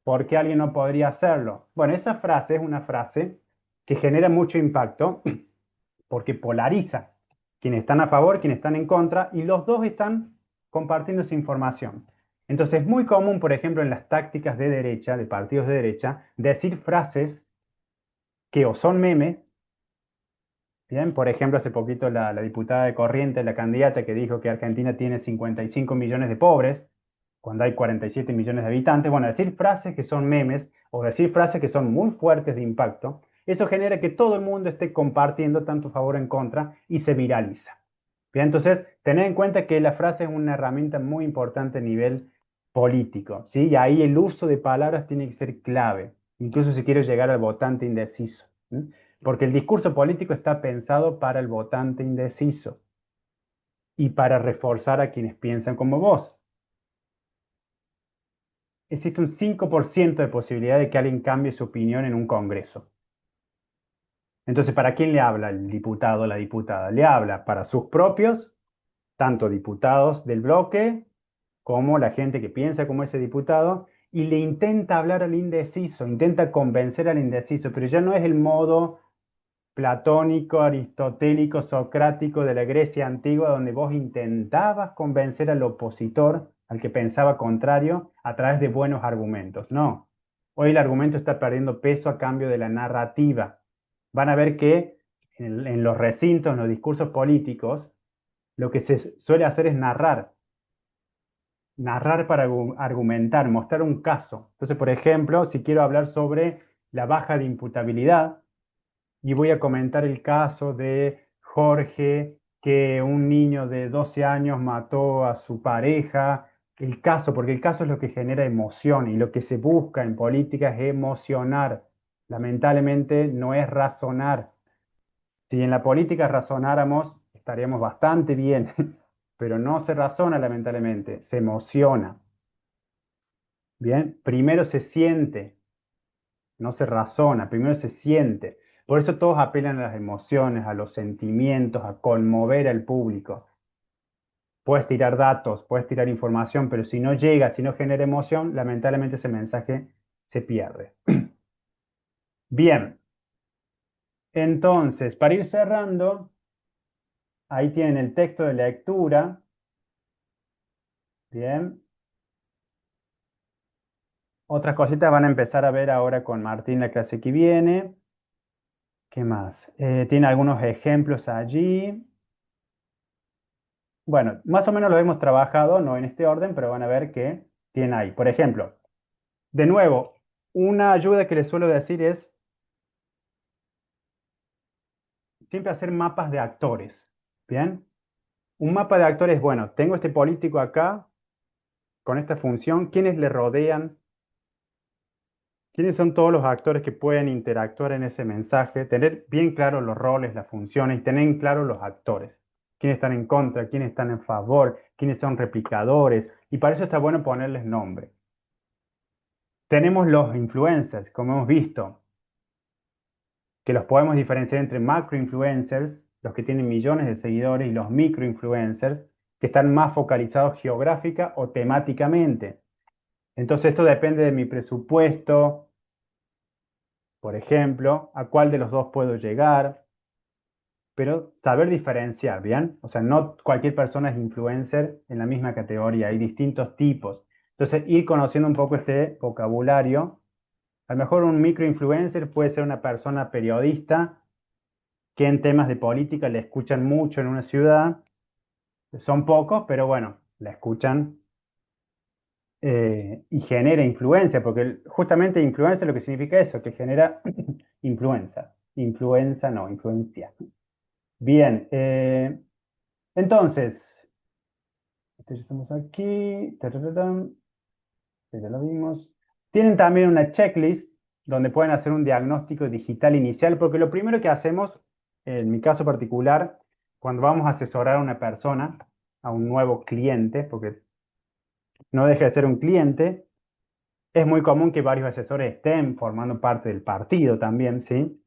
¿Por qué alguien no podría hacerlo? Bueno, esa frase es una frase que genera mucho impacto porque polariza. Quienes están a favor, quienes están en contra, y los dos están compartiendo esa información. Entonces es muy común, por ejemplo, en las tácticas de derecha, de partidos de derecha, decir frases que o son memes Bien, por ejemplo, hace poquito la diputada de Corrientes, la candidata que dijo que Argentina tiene 55 millones de pobres, cuando hay 47 millones de habitantes. Bueno, decir frases que son memes o decir frases que son muy fuertes de impacto, eso genera que todo el mundo esté compartiendo tanto a favor o en contra y se viraliza. Bien, entonces, tener en cuenta que la frase es una herramienta muy importante a nivel político, ¿sí? Y ahí el uso de palabras tiene que ser clave, incluso si quiero llegar al votante indeciso. ¿Sí? Porque el discurso político está pensado para el votante indeciso y para reforzar a quienes piensan como vos. Existe un 5% de posibilidad de que alguien cambie su opinión en un congreso. Entonces, ¿para quién le habla el diputado o la diputada? Le habla para sus propios, tanto diputados del bloque como la gente que piensa como ese diputado, y le intenta hablar al indeciso, intenta convencer al indeciso, pero ya no es el modo platónico, aristotélico, socrático de la Grecia antigua, donde vos intentabas convencer al opositor, al que pensaba contrario, a través de buenos argumentos. No, hoy el argumento está perdiendo peso a cambio de la narrativa. Van a ver que en los recintos, en los discursos políticos, lo que se suele hacer es narrar para argumentar, mostrar un caso. Entonces, por ejemplo, si quiero hablar sobre la baja de imputabilidad, y voy a comentar el caso de Jorge, que un niño de 12 años mató a su pareja. El caso, porque el caso es lo que genera emoción y lo que se busca en política es emocionar. Lamentablemente no es razonar. Si en la política razonáramos, estaríamos bastante bien, pero no se razona lamentablemente, se emociona. Bien, primero se siente, no se razona, primero se siente. Por eso todos apelan a las emociones, a los sentimientos, a conmover al público. Puedes tirar datos, puedes tirar información, pero si no llega, si no genera emoción, lamentablemente ese mensaje se pierde. Bien, entonces, para ir cerrando, ahí tienen el texto de lectura. Bien. Otras cositas van a empezar a ver ahora con Martín la clase que viene. ¿Qué más? Tiene algunos ejemplos allí. Bueno, más o menos lo hemos trabajado, no en este orden, pero van a ver que tiene ahí. Por ejemplo, de nuevo, una ayuda que les suelo decir es siempre hacer mapas de actores. ¿Bien? Un mapa de actores, bueno, tengo este político acá con esta función, ¿quiénes le rodean? ¿Quiénes son todos los actores que pueden interactuar en ese mensaje? Tener bien claros los roles, las funciones y tener claros los actores. ¿Quiénes están en contra? ¿Quiénes están en favor? ¿Quiénes son replicadores? Y para eso está bueno ponerles nombre. Tenemos los influencers, como hemos visto, que los podemos diferenciar entre macro-influencers, los que tienen millones de seguidores, y los micro-influencers, que están más focalizados geográfica o temáticamente. Entonces esto depende de mi presupuesto, por ejemplo, a cuál de los dos puedo llegar, pero saber diferenciar, ¿bien? O sea, no cualquier persona es influencer en la misma categoría, hay distintos tipos. Entonces, ir conociendo un poco este vocabulario. A lo mejor un microinfluencer puede ser una persona periodista que en temas de política le escuchan mucho en una ciudad. Son pocos, pero bueno, la escuchan y genera influencia, porque justamente influencia lo que significa eso, que genera influencia. Influenza, no, influencia. Bien, entonces, ya estamos aquí. Tarararán, que ya lo vimos. Tienen también una checklist donde pueden hacer un diagnóstico digital inicial, porque lo primero que hacemos, en mi caso particular, cuando vamos a asesorar a una persona, a un nuevo cliente, porque no deja de ser un cliente, es muy común que varios asesores estén formando parte del partido también, ¿sí?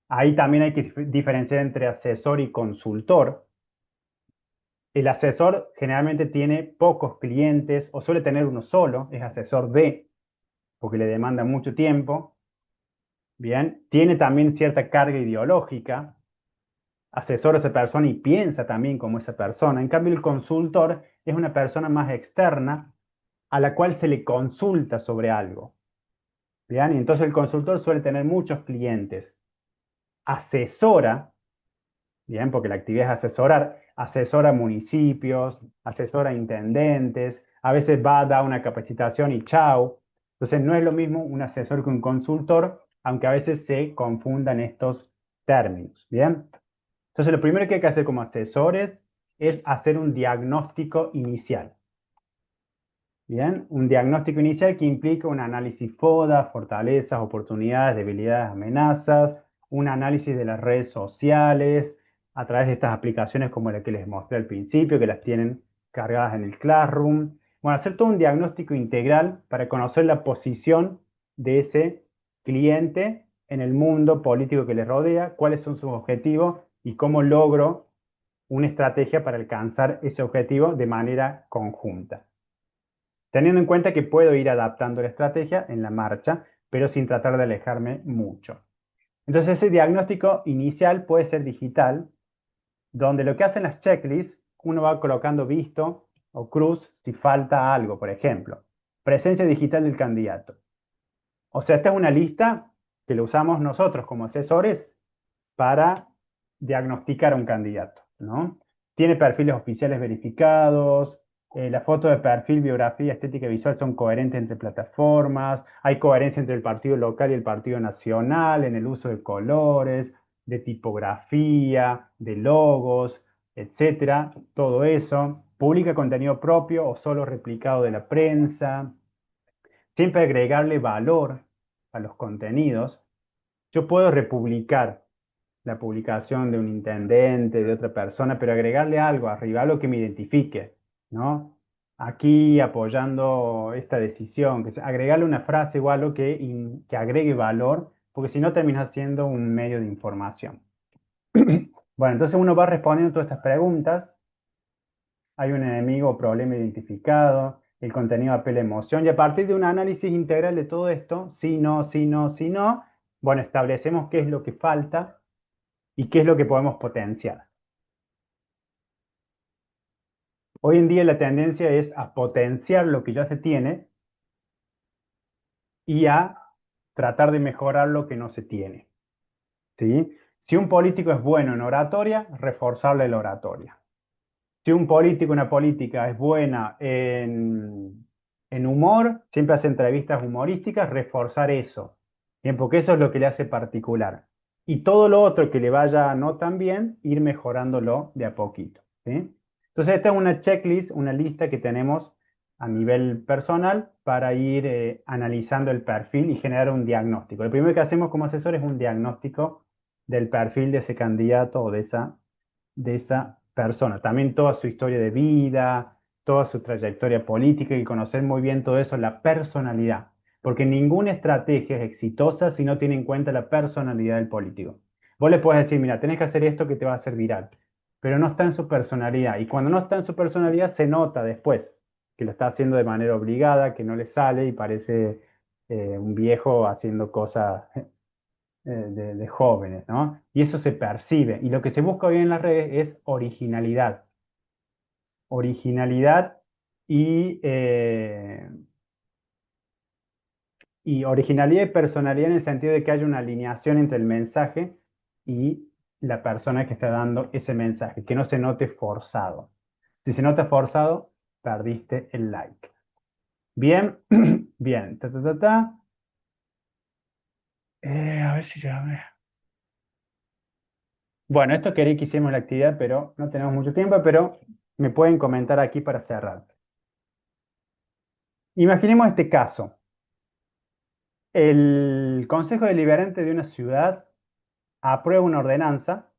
Ahí también hay que diferenciar entre asesor y consultor. El asesor generalmente tiene pocos clientes o suele tener uno solo, es asesor de, porque le demanda mucho tiempo. Bien, tiene también cierta carga ideológica, asesora a esa persona y piensa también como esa persona. En cambio, el consultor es una persona más externa a la cual se le consulta sobre algo. Bien, y entonces el consultor suele tener muchos clientes. Asesora Bien, porque la actividad es asesorar, asesora municipios, asesora intendentes, a veces va a dar una capacitación y chao. Entonces no es lo mismo un asesor que un consultor, aunque a veces se confundan estos términos. Bien, entonces lo primero que hay que hacer como asesores es hacer un diagnóstico inicial. Bien, un diagnóstico inicial que implica un análisis FODA, fortalezas, oportunidades, debilidades, amenazas, un análisis de las redes sociales a través de estas aplicaciones como la que les mostré al principio, que las tienen cargadas en el Classroom. Bueno, hacer todo un diagnóstico integral para conocer la posición de ese cliente en el mundo político que le rodea, cuáles son sus objetivos y cómo logro una estrategia para alcanzar ese objetivo de manera conjunta, teniendo en cuenta que puedo ir adaptando la estrategia en la marcha, pero sin tratar de alejarme mucho. Entonces ese diagnóstico inicial puede ser digital, donde lo que hacen las checklists, uno va colocando visto o cruz si falta algo, por ejemplo, presencia digital del candidato. O sea, esta es una lista que lo usamos nosotros como asesores para diagnosticar a un candidato, ¿no? Tiene perfiles oficiales verificados, la foto de perfil, biografía, estética y visual son coherentes entre plataformas, hay coherencia entre el partido local y el partido nacional en el uso de colores, de tipografía, de logos, etcétera, todo eso. Publica contenido propio o solo replicado de la prensa. Siempre agregarle valor a los contenidos. Yo puedo republicar la publicación de un intendente, de otra persona, pero agregarle algo arriba, algo que me identifique, ¿no? Aquí apoyando esta decisión, agregarle una frase o algo que agregue valor, porque si no termina siendo un medio de información. Bueno, entonces uno va respondiendo todas estas preguntas. Hay un enemigo o problema identificado, el contenido apela a emoción, y a partir de un análisis integral de todo esto, sí, no, sí, no, sí, no, bueno, establecemos qué es lo que falta y qué es lo que podemos potenciar. Hoy en día la tendencia es a potenciar lo que ya se tiene y a tratar de mejorar lo que no se tiene, ¿sí? Si un político es bueno en oratoria, reforzarle la oratoria. Si un político, una política es buena en humor, siempre hace entrevistas humorísticas, reforzar eso, ¿bien? Porque eso es lo que le hace particular. Y todo lo otro que le vaya no tan bien, ir mejorándolo de a poquito, ¿sí? Entonces esta es una checklist, una lista que tenemos a nivel personal para ir analizando el perfil y generar un diagnóstico. Lo primero que hacemos como asesor es un diagnóstico del perfil de ese candidato o de esa persona. También toda su historia de vida, toda su trayectoria política y conocer muy bien todo eso, la personalidad. Porque ninguna estrategia es exitosa si no tiene en cuenta la personalidad del político. Vos le podés decir, mira, tenés que hacer esto que te va a hacer viral, pero no está en su personalidad. Y cuando no está en su personalidad, se nota después que lo está haciendo de manera obligada, que no le sale y parece un viejo haciendo cosas de jóvenes, ¿no? Y eso se percibe. Y lo que se busca hoy en las redes es originalidad. Originalidad y, eh, y originalidad y personalidad en el sentido de que haya una alineación entre el mensaje y la persona que está dando ese mensaje, que no se note forzado. Si se nota forzado, perdiste el like. Bien, bien. Ta, ta, ta, ta. A ver si ya me... Bueno, esto quería que hiciéramos la actividad, pero no tenemos mucho tiempo, pero me pueden comentar aquí para cerrar. Imaginemos este caso. El Consejo Deliberante de una ciudad aprueba una ordenanza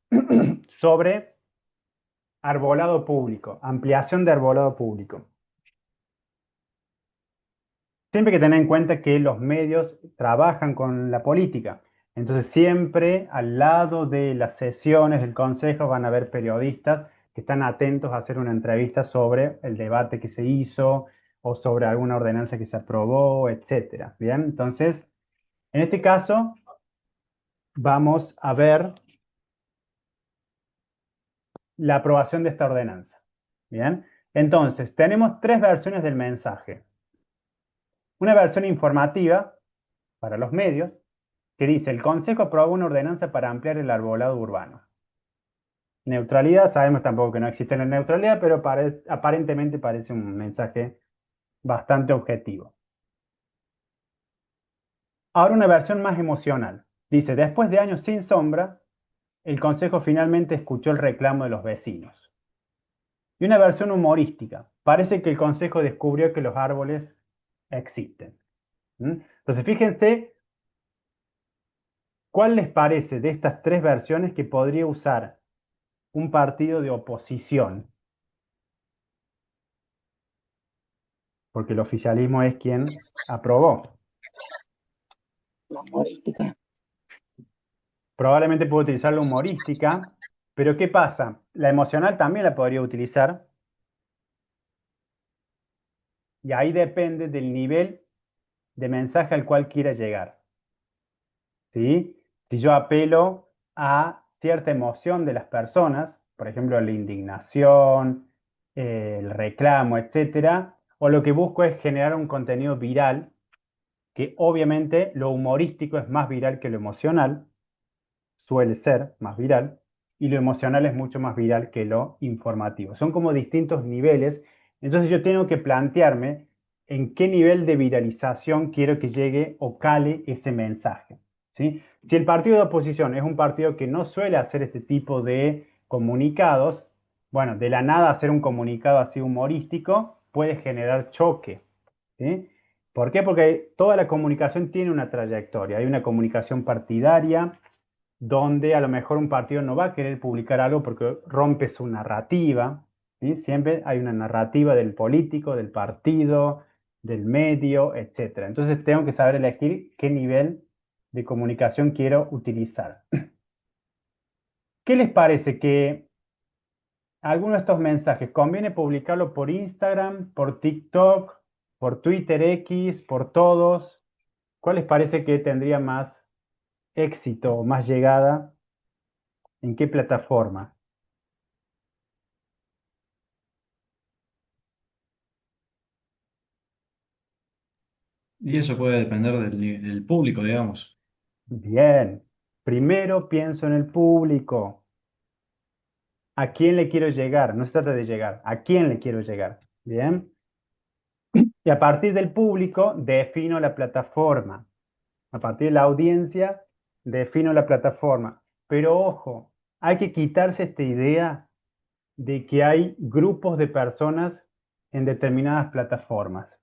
sobre arbolado público, ampliación de arbolado público. Siempre hay que tener en cuenta que los medios trabajan con la política. Entonces siempre al lado de las sesiones del Consejo van a haber periodistas que están atentos a hacer una entrevista sobre el debate que se hizo o sobre alguna ordenanza que se aprobó, etcétera. Bien, entonces, en este caso vamos a ver la aprobación de esta ordenanza. Bien, entonces tenemos tres versiones del mensaje. Una versión informativa para los medios, que dice, el Consejo aprobó una ordenanza para ampliar el arbolado urbano. Neutralidad, sabemos tampoco que no existe la neutralidad, pero aparentemente parece un mensaje bastante objetivo. Ahora una versión más emocional. Dice, después de años sin sombra, el consejo finalmente escuchó el reclamo de los vecinos. Y una versión humorística. Parece que el consejo descubrió que los árboles existen. Entonces, fíjense, ¿cuál les parece de estas tres versiones que podría usar un partido de oposición? Porque el oficialismo es quien aprobó. La humorística. Probablemente puedo utilizar la humorística, pero ¿qué pasa? La emocional también la podría utilizar, y ahí depende del nivel de mensaje al cual quiera llegar. ¿Sí? Si yo apelo a cierta emoción de las personas, por ejemplo, la indignación, el reclamo, etcétera, o lo que busco es generar un contenido viral, que obviamente lo humorístico es más viral que lo emocional, suele ser más viral, y lo emocional es mucho más viral que lo informativo. Son como distintos niveles, entonces yo tengo que plantearme en qué nivel de viralización quiero que llegue o cale ese mensaje. ¿Sí? Si el partido de oposición es un partido que no suele hacer este tipo de comunicados, bueno, de la nada hacer un comunicado así humorístico puede generar choque. ¿Sí? ¿Por qué? Porque toda la comunicación tiene una trayectoria. Hay una comunicación partidaria, donde a lo mejor un partido no va a querer publicar algo porque rompe su narrativa, ¿sí? Siempre hay una narrativa del político, del partido, del medio, etcétera. Entonces tengo que saber elegir qué nivel de comunicación quiero utilizar. ¿Qué les parece que alguno de estos mensajes conviene publicarlo por Instagram, por TikTok, por Twitter X, por todos? ¿Cuál les parece que tendría más éxito o más llegada? ¿En qué plataforma? Y eso puede depender del público, digamos. Bien, primero pienso en el público. ¿A quién le quiero llegar? No se trata de llegar. ¿A quién le quiero llegar? Bien. Y a partir del público defino la plataforma. A partir de la audiencia defino la plataforma. Pero ojo, hay que quitarse esta idea de que hay grupos de personas en determinadas plataformas.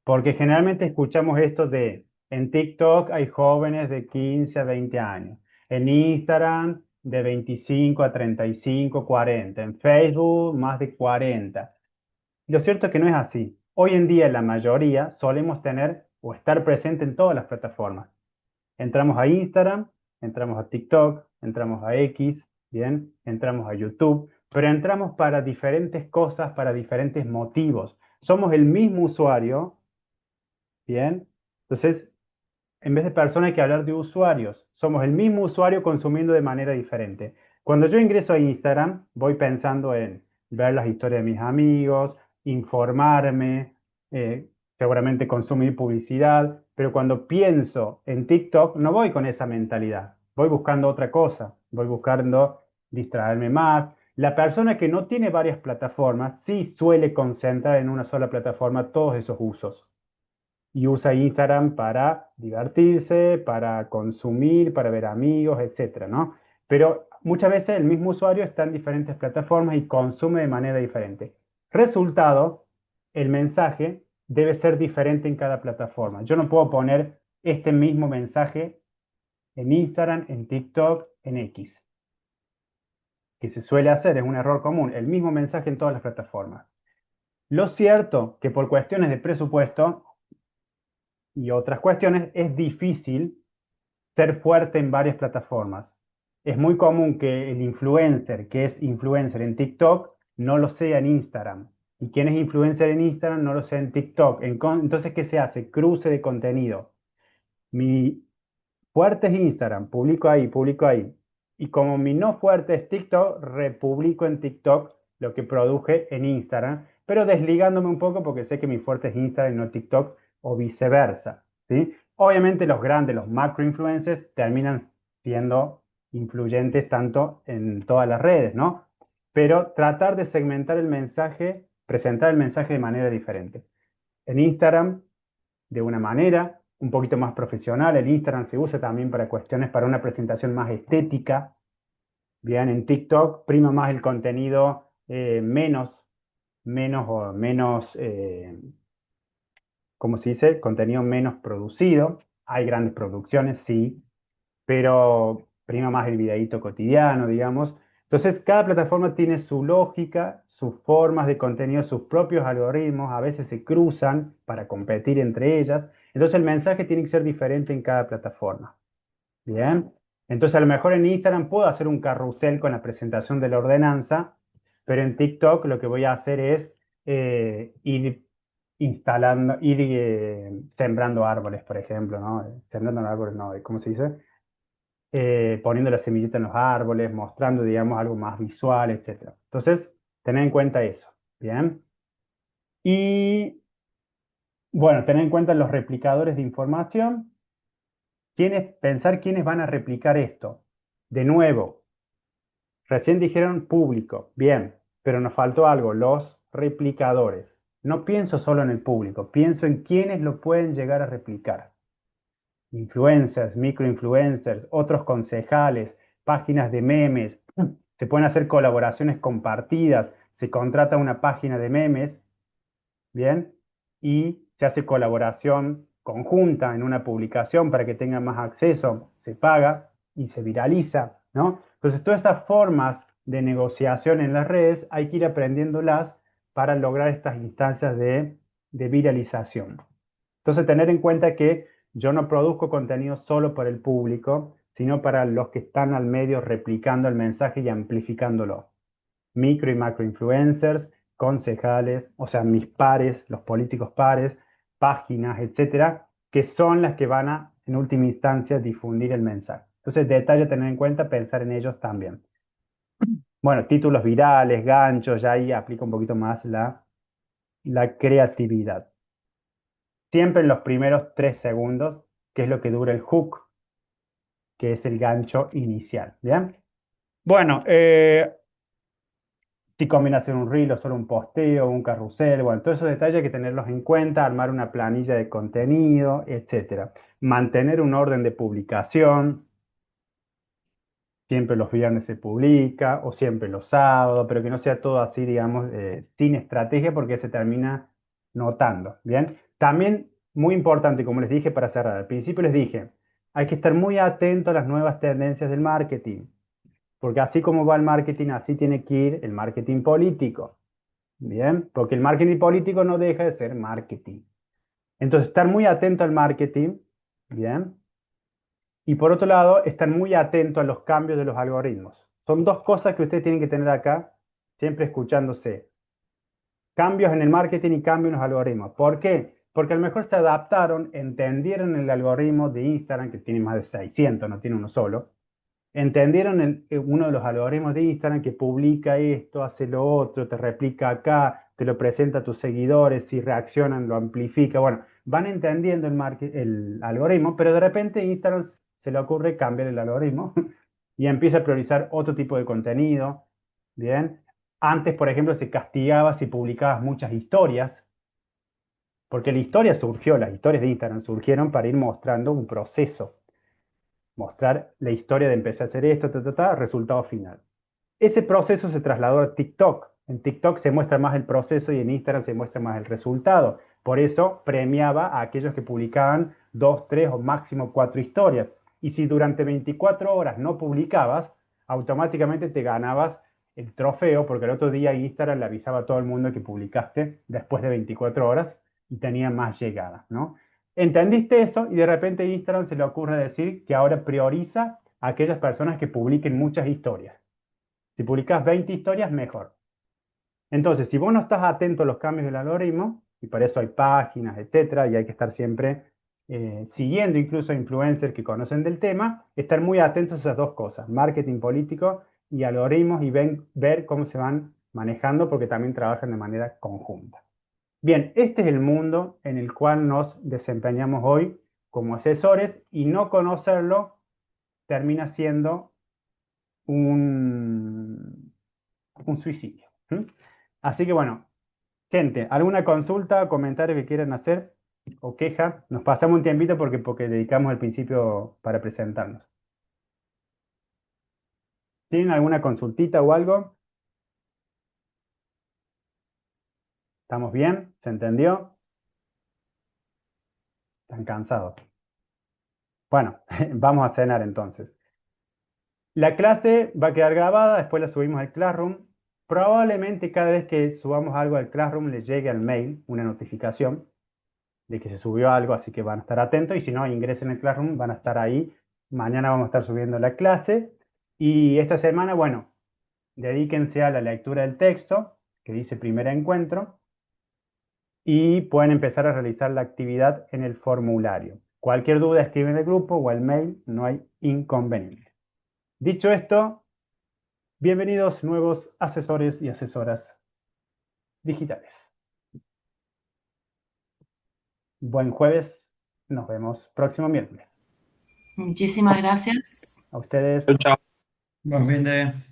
Porque generalmente escuchamos esto de, en TikTok hay jóvenes de 15 a 20 años, en Instagram de 25 a 35, 40, en Facebook más de 40. Lo cierto es que no es así. Hoy en día la mayoría solemos tener o estar presente en todas las plataformas. Entramos a Instagram, entramos a TikTok, entramos a X, bien, entramos a YouTube, pero entramos para diferentes cosas, para diferentes motivos. Somos el mismo usuario. Bien, entonces, en vez de persona hay que hablar de usuarios. Somos el mismo usuario consumiendo de manera diferente. Cuando yo ingreso a Instagram, voy pensando en ver las historias de mis amigos, informarme, seguramente consumir publicidad, pero cuando pienso en TikTok, no voy con esa mentalidad. Voy buscando otra cosa, voy buscando distraerme más. La persona que no tiene varias plataformas sí suele concentrar en una sola plataforma todos esos usos y usa Instagram para divertirse, para consumir, para ver amigos, etcétera, ¿no? Pero muchas veces el mismo usuario está en diferentes plataformas y consume de manera diferente. Resultado, el mensaje debe ser diferente en cada plataforma. Yo no puedo poner este mismo mensaje en Instagram, en TikTok, en X, que se suele hacer, es un error común, el mismo mensaje en todas las plataformas. Lo cierto que por cuestiones de presupuesto y otras cuestiones es difícil ser fuerte en varias plataformas. Es muy común que el influencer, que es influencer en TikTok, no lo sea en Instagram. Y quien es influencer en Instagram no lo sea en TikTok. Entonces, ¿qué se hace? Cruce de contenido. Mi fuerte es Instagram, publico ahí, publico ahí. Y como mi no fuerte es TikTok, republico en TikTok lo que produje en Instagram, pero desligándome un poco porque sé que mi fuerte es Instagram y no TikTok o viceversa, ¿sí? Obviamente los grandes, los macro influencers terminan siendo influyentes tanto en todas las redes, ¿no? Pero tratar de segmentar el mensaje, presentar el mensaje de manera diferente. En Instagram, de una manera un poquito más profesional. El Instagram se usa también para cuestiones, para una presentación más estética. Bien, en TikTok prima más el contenido ¿cómo se dice? Contenido menos producido. Hay grandes producciones, sí, pero prima más el videíto cotidiano, digamos. Entonces, cada plataforma tiene su lógica, sus formas de contenido, sus propios algoritmos, a veces se cruzan para competir entre ellas. Entonces, el mensaje tiene que ser diferente en cada plataforma. Bien. Entonces, a lo mejor en Instagram puedo hacer un carrusel con la presentación de la ordenanza, pero en TikTok lo que voy a hacer es ir instalando, sembrando árboles, por ejemplo, ¿no? Sembrando árboles, no, ¿cómo se dice? Poniendo la semillita en los árboles, mostrando, digamos, algo más visual, etcétera. Entonces, tener en cuenta eso, ¿bien? Y, bueno, tener en cuenta los replicadores de información. Pensar quiénes van a replicar esto. De nuevo, recién dijeron público, bien, pero nos faltó algo, los replicadores. No pienso solo en el público, pienso en quiénes lo pueden llegar a replicar. Influencers, microinfluencers, otros concejales, páginas de memes. Se pueden hacer colaboraciones compartidas, se contrata una página de memes, ¿bien? Y se hace colaboración conjunta en una publicación para que tengan más acceso, se paga y se viraliza, ¿no? Entonces, todas estas formas de negociación en las redes hay que ir aprendiéndolas para lograr estas instancias de viralización. Entonces, tener en cuenta que yo no produzco contenido solo para el público, sino para los que están al medio replicando el mensaje y amplificándolo. Micro y macro influencers, concejales, o sea, mis pares, los políticos pares, páginas, etcétera, que son las que van a, en última instancia, difundir el mensaje. Entonces, detalle a tener en cuenta, pensar en ellos también. Bueno, títulos virales, ganchos, ya ahí aplica un poquito más la creatividad. Siempre en los primeros 3 segundos, que es lo que dura el hook, que es el gancho inicial. ¿Bien? Bueno, si combina hacer un reel o solo un posteo, un carrusel, bueno, todos esos detalles hay que tenerlos en cuenta, armar una planilla de contenido, etcétera. Mantener un orden de publicación, siempre los viernes se publica o siempre los sábados, pero que no sea todo así, digamos, sin estrategia porque se termina notando, ¿bien? También, muy importante, como les dije para cerrar, al principio les dije, hay que estar muy atento a las nuevas tendencias del marketing, porque así como va el marketing, así tiene que ir el marketing político, ¿bien? Porque el marketing político no deja de ser marketing. Entonces, estar muy atento al marketing, ¿bien? Y por otro lado, estar muy atento a los cambios de los algoritmos. Son dos cosas que ustedes tienen que tener acá, siempre escuchándose. Cambios en el marketing y cambios en los algoritmos. ¿Por qué? Porque a lo mejor se adaptaron, entendieron el algoritmo de Instagram, que tiene más de 600, no tiene uno solo. Entendieron uno de los algoritmos de Instagram que publica esto, hace lo otro, te replica acá, te lo presenta a tus seguidores, si reaccionan lo amplifica. Bueno, van entendiendo el algoritmo, pero de repente Instagram se le ocurre cambiar el algoritmo y empieza a priorizar otro tipo de contenido. Bien. Antes, por ejemplo, se castigaba si publicabas muchas historias, porque la historia surgió, las historias de Instagram surgieron para ir mostrando un proceso, mostrar la historia de empezar a hacer esto, resultado final. Ese proceso se trasladó a TikTok. En TikTok se muestra más el proceso y en Instagram se muestra más el resultado. Por eso premiaba a aquellos que publicaban 2, 3 o máximo 4 historias. Y si durante 24 horas no publicabas, automáticamente te ganabas el trofeo, porque el otro día Instagram le avisaba a todo el mundo que publicaste después de 24 horas y tenía más llegadas, ¿no? Entendiste eso y de repente Instagram se le ocurre decir que ahora prioriza a aquellas personas que publiquen muchas historias. Si publicas 20 historias, mejor. Entonces, si vos no estás atento a los cambios del algoritmo, y para eso hay páginas, etcétera, y hay que estar siempre siguiendo incluso influencers que conocen del tema, estar muy atentos a esas dos cosas, marketing político y algoritmos, y ver cómo se van manejando porque también trabajan de manera conjunta. Bien, este es el mundo en el cual nos desempeñamos hoy como asesores y no conocerlo termina siendo un suicidio. ¿Mm? Así que bueno, gente, ¿alguna consulta, comentario que quieran hacer o queja? Nos pasamos un tiempito porque dedicamos el principio para presentarnos. ¿Tienen alguna consultita o algo? ¿Estamos bien? ¿Se entendió? ¿Están cansados? Bueno, vamos a cenar entonces. La clase va a quedar grabada, después la subimos al Classroom. Probablemente cada vez que subamos algo al Classroom le llegue al mail una notificación de que se subió algo, así que van a estar atentos y si no, ingresen al Classroom, van a estar ahí. Mañana vamos a estar subiendo la clase y esta semana, bueno, dedíquense a la lectura del texto que dice primer encuentro y pueden empezar a realizar la actividad en el formulario. Cualquier duda escriben en el grupo o al mail, no hay inconveniente. Dicho esto, bienvenidos nuevos asesores y asesoras digitales. Buen jueves, nos vemos próximo miércoles. Muchísimas gracias. A ustedes. Chau, chau. Buen fin de...